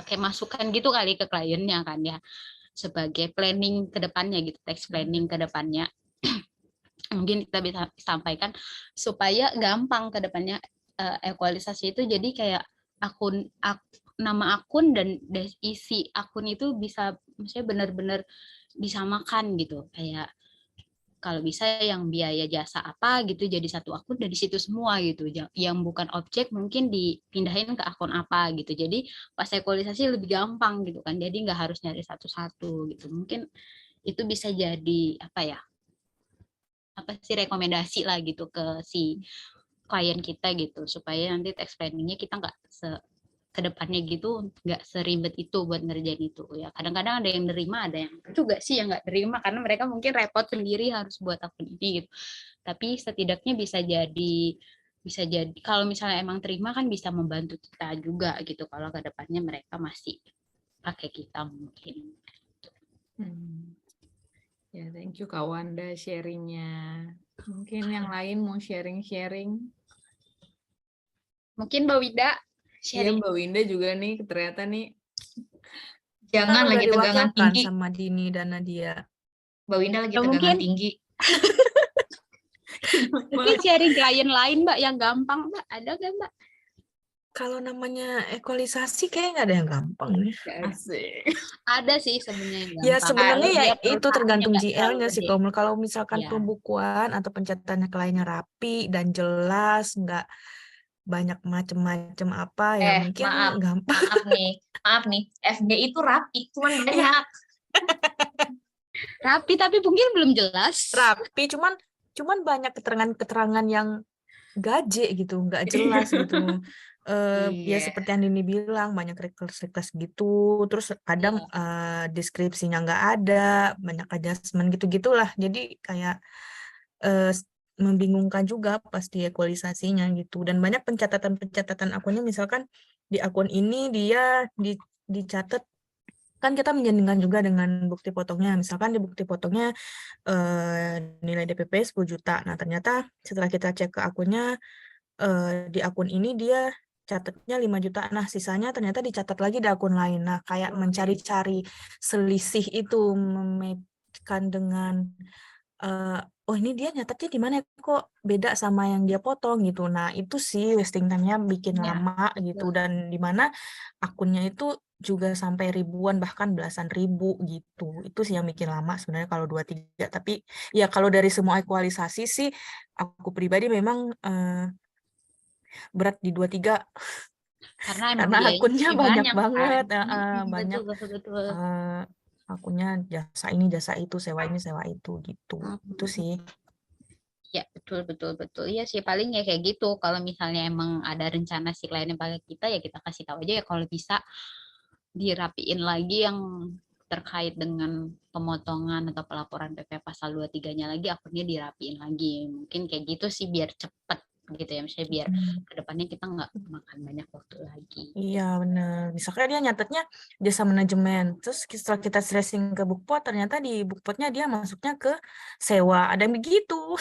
kayak masukan gitu kali ke kliennya kan ya, sebagai planning ke depannya gitu, text planning ke depannya. Mungkin kita bisa sampaikan supaya gampang ke depannya, ekualisasi itu jadi kayak nama akun dan isi akun itu bisa maksudnya benar-benar disamakan gitu, kayak kalau bisa yang biaya jasa apa gitu jadi satu akun dari situ semua gitu, yang bukan objek mungkin dipindahin ke akun apa gitu, jadi pas ekualisasi lebih gampang gitu kan, jadi nggak harus nyari satu-satu gitu. Mungkin itu bisa jadi apa sih rekomendasi lah gitu ke si klien kita gitu, supaya nanti text planningnya kita nggak kedepannya gitu nggak seribet itu buat ngerjain itu ya. Kadang-kadang ada yang nerima, ada yang juga sih yang nggak terima karena mereka mungkin repot sendiri harus buat akun ini gitu. Tapi setidaknya bisa jadi kalau misalnya emang terima kan bisa membantu kita juga gitu kalau kedepannya mereka masih pakai kita mungkin. Ya, thank you Kak Wanda sharingnya. Mungkin yang lain mau sharing-sharing. Mungkin Mbak Wida Iya, sharing. Mbak Winda juga nih, ternyata nih. Jangan udah lagi tegangan diwakilkan tinggi. sama Dini dan Nadia. Mbak Winda lagi Ya, tegangan mungkin. tinggi. Mungkin sharing klien lain Mbak yang gampang Mbak, ada nggak Mbak? Kalau namanya ekualisasi kayaknya nggak ada yang gampang nih. Asik. Ada sih sebenarnya yang Ya gampang. sebenarnya Kalau ya dia itu perusahaannya tergantung nggak terlalu GL-nya sih. gede. Kalau misalkan Ya. pembukuan atau pencatatannya kliennya rapi dan jelas, nggak banyak macem-macem apa ya mungkin gampang. Maaf nih, FB itu rapi, cuman Ya, banyak. Rapi tapi mungkin belum jelas. rapi, cuman banyak keterangan-keterangan yang gaje gitu, nggak jelas gitu. Ya Iya. seperti yang Dini bilang, banyak request gitu, terus kadang deskripsinya nggak ada, banyak adjustment gitu-gitulah. Jadi kayak membingungkan juga pasti ekualisasinya gitu. Dan banyak pencatatan akunnya, misalkan di akun ini dia dicatat, kan kita menjadikan juga dengan bukti potongnya. Misalkan di bukti potongnya nilai DPP 10 juta. Nah, ternyata setelah kita cek ke akunnya, di akun ini dia catatnya 5 juta. Nah, sisanya ternyata dicatat lagi di akun lain. Nah, kayak mencari-cari selisih itu, memekkan dengan oh ini dia nyatetnya di mana kok beda sama yang dia potong gitu. Nah, itu sih wasting time-nya bikin Ya, lama gitu, dan di mana akunnya itu juga sampai ribuan bahkan belasan ribu gitu. Itu sih yang bikin lama sebenarnya kalau 2-3. Tapi ya kalau dari semua ekualisasi sih aku pribadi memang berat di 2-3 karena akunnya banyak banget, kan? banyak Betul. akunnya jasa ini jasa itu, sewa ini sewa itu gitu. Itu sih. Ya, betul. Iya sih, paling ya kayak gitu. Kalau misalnya emang ada rencana si kliennya pakai kita, ya kita kasih tahu aja ya kalau bisa dirapiin lagi yang terkait dengan pemotongan atau pelaporan PP pasal 23-nya lagi, akunnya dirapiin lagi. Mungkin kayak gitu sih biar cepet gitu ya, misalnya biar kedepannya kita nggak makan banyak waktu lagi. Iya benar. Misalkan dia nyatetnya jasa manajemen, terus setelah kita stressing ke Bukpot, ternyata di Bukpotnya dia masuknya ke sewa. Ada yang begitu.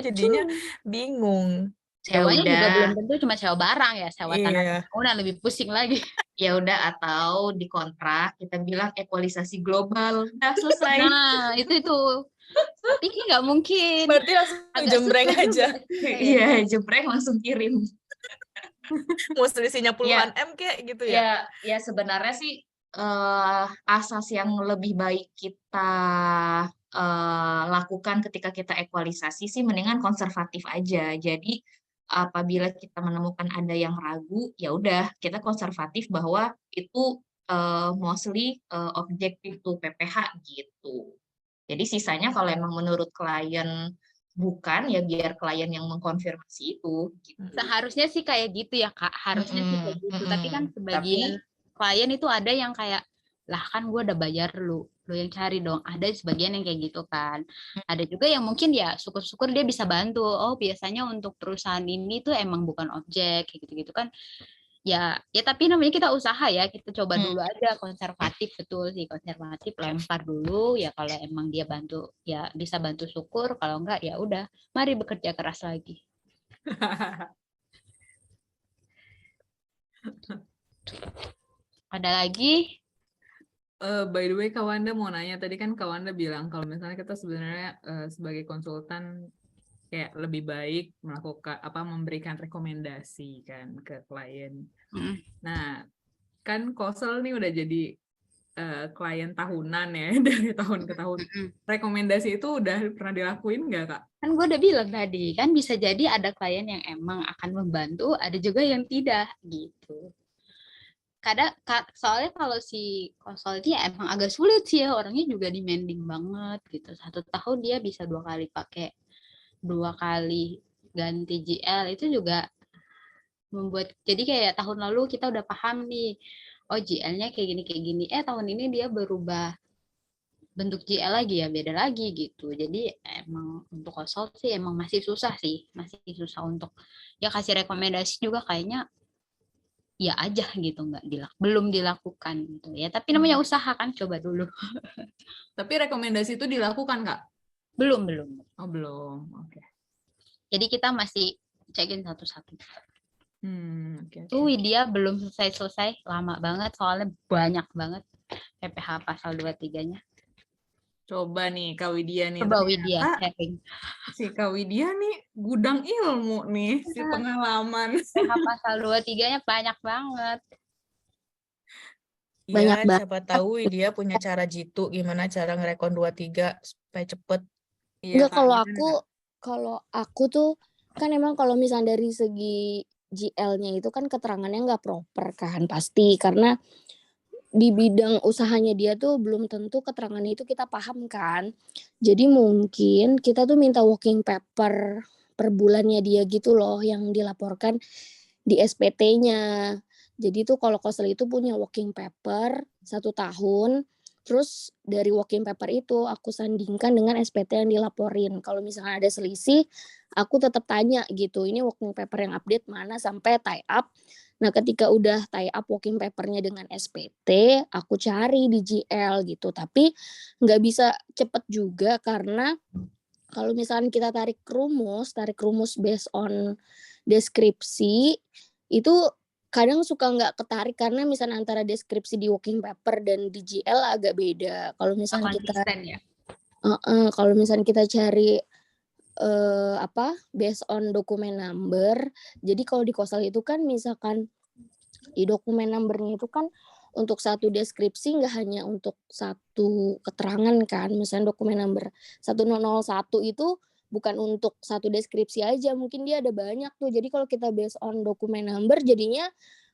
Jadinya bingung. Sewanya juga udah. belum tentu cuma sewa barang ya, sewa tanah Iya. bangunan lebih pusing lagi. Ya udah, atau di kontrak kita bilang ekualisasi global. Udah selesai. Nah, itu. Tapi kan nggak mungkin. Berarti langsung Agak jembreng susah aja. juga. Iya, jebrek langsung kirim. Mau selisihnya puluhan Ya, M kayak gitu ya. Ya sebenarnya sih asas yang lebih baik kita lakukan ketika kita ekualisasi sih mendingan konservatif aja. Jadi apabila kita menemukan ada yang ragu, ya udah kita konservatif bahwa itu mostly objektif tuh PPH gitu. Jadi sisanya kalau emang menurut klien bukan, ya biar klien yang mengkonfirmasi itu gitu. Seharusnya sih kayak gitu ya Kak, harusnya sih kayak gitu. Tapi kan sebagian klien itu ada yang kayak, lah kan gue udah bayar lu yang cari dong. Ada sebagian yang kayak gitu kan. Ada juga yang mungkin ya syukur-syukur dia bisa bantu. Oh biasanya untuk perusahaan ini tuh emang bukan objek kayak gitu-gitu kan. Ya tapi namanya kita usaha ya, kita coba dulu aja, konservatif, betul sih konservatif, lempar dulu ya, kalau emang dia bantu ya bisa bantu syukur, kalau enggak ya udah mari bekerja keras lagi. Ada lagi? By the way, Kak Wanda mau nanya, tadi kan Kak Wanda bilang kalau misalnya kita sebenarnya sebagai konsultan kayak lebih baik melakukan memberikan rekomendasi kan ke klien. Nah, kan Kosel nih udah jadi klien tahunan ya, dari tahun ke tahun. Rekomendasi itu udah pernah dilakuin nggak, Kak? Kan gue udah bilang tadi, kan bisa jadi ada klien yang emang akan membantu, ada juga yang tidak gitu. Kadang soalnya kalau si konsul ini emang agak sulit sih ya, orangnya juga demanding banget gitu. 1 tahun dia bisa 2 kali pakai, 2 kali ganti GL, itu juga membuat, jadi kayak tahun lalu kita udah paham nih, oh GL-nya kayak gini, tahun ini dia berubah bentuk GL lagi ya, beda lagi gitu. Jadi emang untuk konsul sih emang masih susah untuk ya kasih rekomendasi juga kayaknya ya aja gitu, belum dilakukan gitu ya, tapi namanya usaha kan, coba dulu. Tapi rekomendasi itu dilakukan, Kak? Belum. Oh, belum. Oke. Jadi kita masih cekin satu-satu. Okay. Widya belum selesai, lama banget soalnya banyak banget PPH pasal 23-nya. Coba nih Kak Widya nih. Coba Widya sharing. Si Kak Widya nih gudang ilmu nih, si pengalaman. PPH pasal 23-nya banyak banget. Banyak banget. Siapa tahu dia punya cara jitu gimana cara ngerekon 23 supaya cepet. Enggak, kalau aku tuh kan emang kalau misalnya dari segi GL-nya itu kan keterangannya nggak proper kan pasti, karena di bidang usahanya dia tuh belum tentu keterangannya itu kita paham kan. Jadi mungkin kita tuh minta working paper per bulannya dia gitu loh yang dilaporkan di SPT-nya. Jadi tuh kalau Kosel itu punya working paper 1 tahun, terus dari working paper itu aku sandingkan dengan SPT yang dilaporin. Kalau misalnya ada selisih, aku tetap tanya gitu, ini working paper yang update mana sampai tie up. Nah, ketika udah tie up working paper-nya dengan SPT, aku cari di GL gitu. Tapi nggak bisa cepet juga karena kalau misalkan kita tarik rumus based on deskripsi, itu kadang suka nggak ketarik karena misalnya antara deskripsi di working paper dan di GL agak beda. Kalau misalnya kalau misalnya kita cari based on dokumen number. Jadi kalau di Kosel itu kan misalkan di dokumen number-nya itu kan untuk satu deskripsi nggak hanya untuk satu keterangan kan. Misalnya dokumen number 1001 itu bukan untuk satu deskripsi aja, mungkin dia ada banyak tuh. Jadi kalau kita based on dokumen number jadinya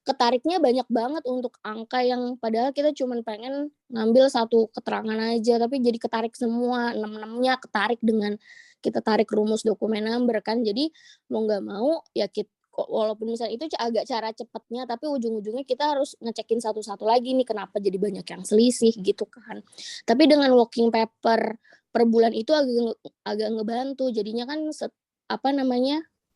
ketariknya banyak banget untuk angka yang padahal kita cuma pengen ngambil satu keterangan aja, tapi jadi ketarik semua, 6-6-nya ketarik dengan kita tarik rumus dokumen number kan. Jadi mau nggak mau ya walaupun misalnya itu agak cara cepatnya, tapi ujung-ujungnya kita harus ngecekin satu-satu lagi nih kenapa jadi banyak yang selisih gitu kan. Tapi dengan working paper per bulan itu agak ngebantu, jadinya kan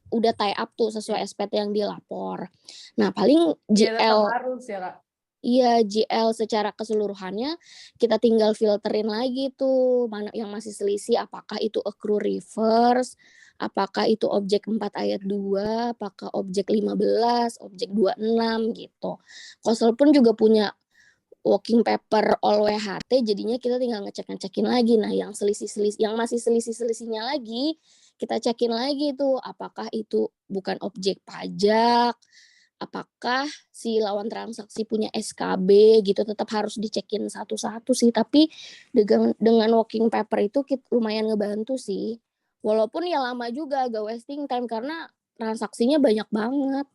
udah tie up tuh sesuai SPT yang dilapor. Nah paling GL harus ya Kak. Iya, GL secara keseluruhannya kita tinggal filterin lagi tuh mana yang masih selisih, apakah itu accrue reverse, apakah itu objek 4 ayat 2, apakah objek 15, objek 26 gitu. Kosel pun juga punya working paper all WHT, jadinya kita tinggal ngecekin lagi. Nah, yang masih selisih-selisihnya lagi, kita cekin lagi tuh apakah itu bukan objek pajak, apakah si lawan transaksi punya SKB gitu, tetap harus dicekin satu-satu sih. Tapi dengan working paper itu lumayan ngebantu sih. Walaupun ya lama juga, agak wasting time karena transaksinya banyak banget.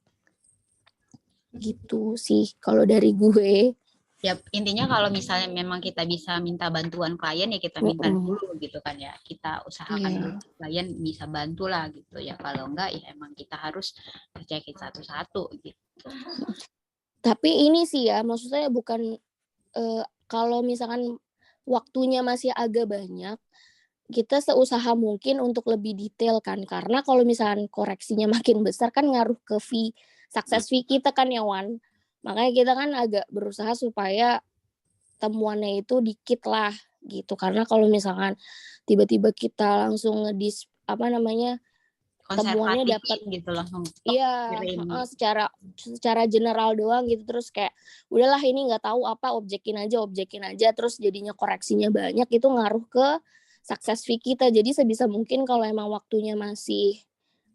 Gitu sih kalau dari gue. Ya intinya kalau misalnya memang kita bisa minta bantuan klien ya kita minta dulu gitu kan ya. Kita usahakan dulu klien bisa bantu lah gitu ya. Kalau enggak ya emang kita harus cekin satu-satu gitu. Tapi ini sih ya, maksudnya bukan kalau misalkan waktunya masih agak banyak, kita seusaha mungkin untuk lebih detail kan. Karena kalau misalkan koreksinya makin besar kan ngaruh ke fee, success fee kita kan ya Wan. Makanya kita kan agak berusaha supaya temuannya itu dikit lah gitu. Karena kalau misalkan tiba-tiba kita langsung temuannya dapat gitu langsung. Iya, secara general doang gitu, terus kayak udahlah ini nggak tahu apa, objekin aja, terus jadinya koreksinya banyak, itu ngaruh ke success fee kita. Jadi sebisa mungkin kalau emang waktunya masih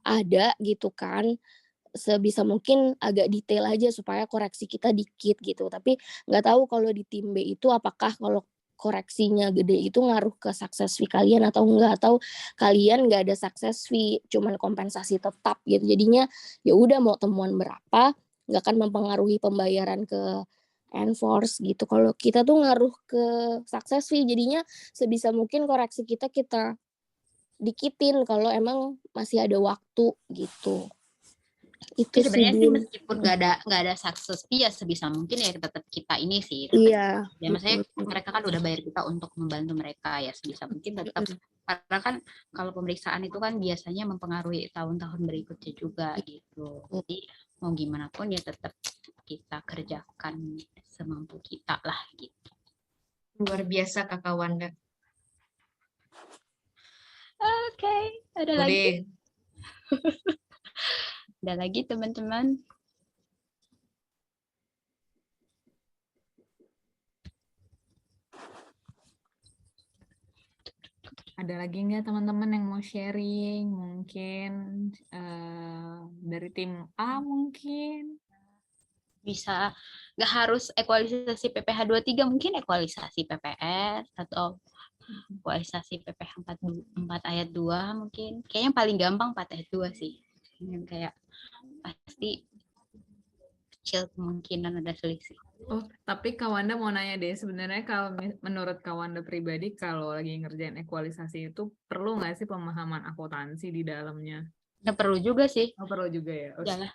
ada gitu kan, sebisa mungkin agak detail aja supaya koreksi kita dikit gitu. Tapi nggak tahu kalau di tim B itu apakah kalau koreksinya gede itu ngaruh ke success fee kalian atau enggak, atau kalian nggak ada success fee, cuman kompensasi tetap gitu. Jadinya ya udah mau temuan berapa nggak akan mempengaruhi pembayaran ke enforce gitu. Kalau kita tuh ngaruh ke success fee, jadinya sebisa mungkin koreksi kita dikitin kalau emang masih ada waktu gitu. Itu sebenarnya sih sih meskipun nggak ada success fee ya sebisa mungkin ya tetap kita ini sih. Iya. Ya maksudnya mereka kan udah bayar kita untuk membantu mereka ya sebisa mungkin tetap, karena kan kalau pemeriksaan itu kan biasanya mempengaruhi tahun-tahun berikutnya juga gitu. Jadi mau gimana pun ya tetap kita kerjakan semampu kita lah gitu. Luar biasa Kakak Wanda. Oke, ada Boleh. lagi? Ada lagi teman-teman? Ada lagi nggak teman-teman yang mau sharing? Mungkin dari tim A mungkin. Bisa, nggak harus ekualisasi PPH 23, mungkin ekualisasi PPS atau ekualisasi PPH 4 ayat 2 mungkin. Kayaknya paling gampang 4 ayat 2 sih. Yang kayak pasti kecil kemungkinan ada selisih. Oh, tapi Kak Wanda mau nanya deh, sebenarnya kalau menurut Kak Wanda pribadi, kalau lagi ngerjain ekualisasi itu perlu nggak sih pemahaman akuntansi di dalamnya? Nggak perlu juga sih. Oh, perlu juga ya? Jangan.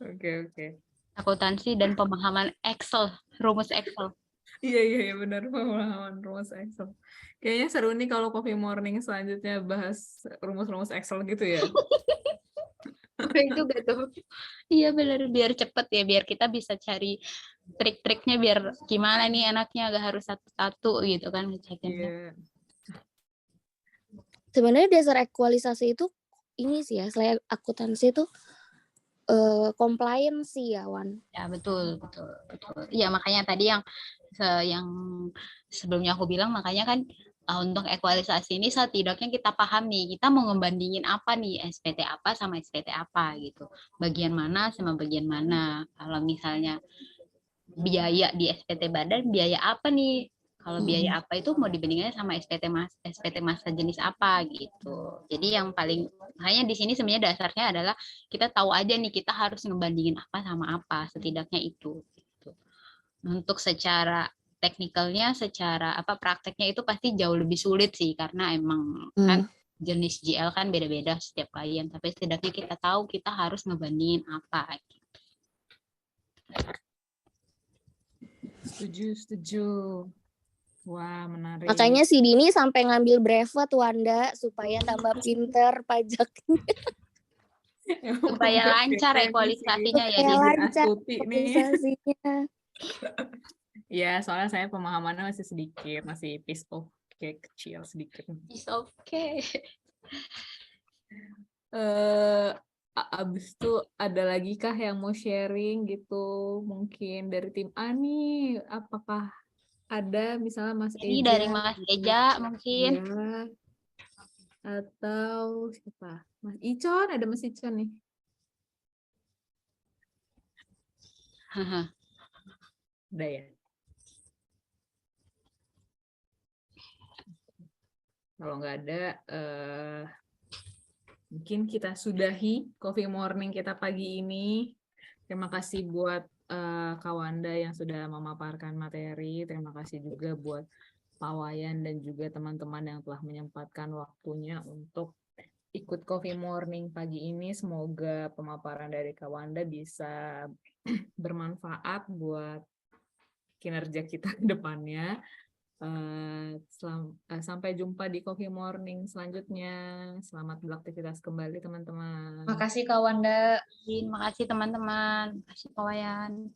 Oke. Akuntansi dan pemahaman Excel, rumus Excel. Iya benar, pemahaman rumus Excel. Kayaknya seru nih kalau Coffee Morning selanjutnya bahas rumus-rumus Excel gitu ya. Juga tuh. Iya benar, biar cepet ya, biar kita bisa cari trik-triknya biar gimana nih enaknya, gak harus satu-satu gitu kan ngecekinnya. Sebenarnya dasar ekualisasi itu ini sih ya, selain akuntansi itu compliance sih ya Wan. Ya betul. Iya makanya tadi yang sebelumnya aku bilang, makanya kan untuk ekualisasi ini setidaknya kita paham nih, kita mau ngebandingin apa nih, SPT apa sama SPT apa gitu. Bagian mana sama bagian mana. Kalau misalnya biaya di SPT badan, biaya apa nih? Kalau biaya apa itu mau dibandingkannya sama SPT masa jenis apa gitu. Jadi yang paling, hanya di sini sebenarnya dasarnya adalah kita tahu aja nih kita harus ngebandingin apa sama apa, setidaknya itu. Gitu. Untuk secara teknikalnya, secara prakteknya itu pasti jauh lebih sulit sih, karena emang kan jenis GL kan beda-beda setiap klien. Tapi setidaknya kita tahu kita harus ngebandingin apa. Gitu. Setuju. Wah, menarik. Makanya si Dini sampai ngambil brevet Wanda supaya tambah pinter pajaknya. Supaya lancar ekualisasinya ya. Supaya lancar ekualisasinya. Ya, soalnya saya pemahamannya masih sedikit, masih piece of cake kecil sedikit. It's okay. Abis itu ada lagi kah yang mau sharing gitu? Mungkin dari tim A nih, apakah ada misalnya Mas Eja? Ini dari Mas Eja mungkin. Ya. Atau siapa? Mas Icon, ada Mas Icon nih. Udah ya. Kalau nggak ada, mungkin kita sudahi coffee morning kita pagi ini. Terima kasih buat Kak Wanda yang sudah memaparkan materi. Terima kasih juga buat Pak Wayan dan juga teman-teman yang telah menyempatkan waktunya untuk ikut coffee morning pagi ini. Semoga pemaparan dari Kak Wanda bisa bermanfaat buat kinerja kita ke depannya. Sampai jumpa di coffee morning selanjutnya. Selamat beraktivitas kembali teman-teman. Makasih Kak Wanda. Terima kasih teman-teman. Terima kasih Pak Wayan.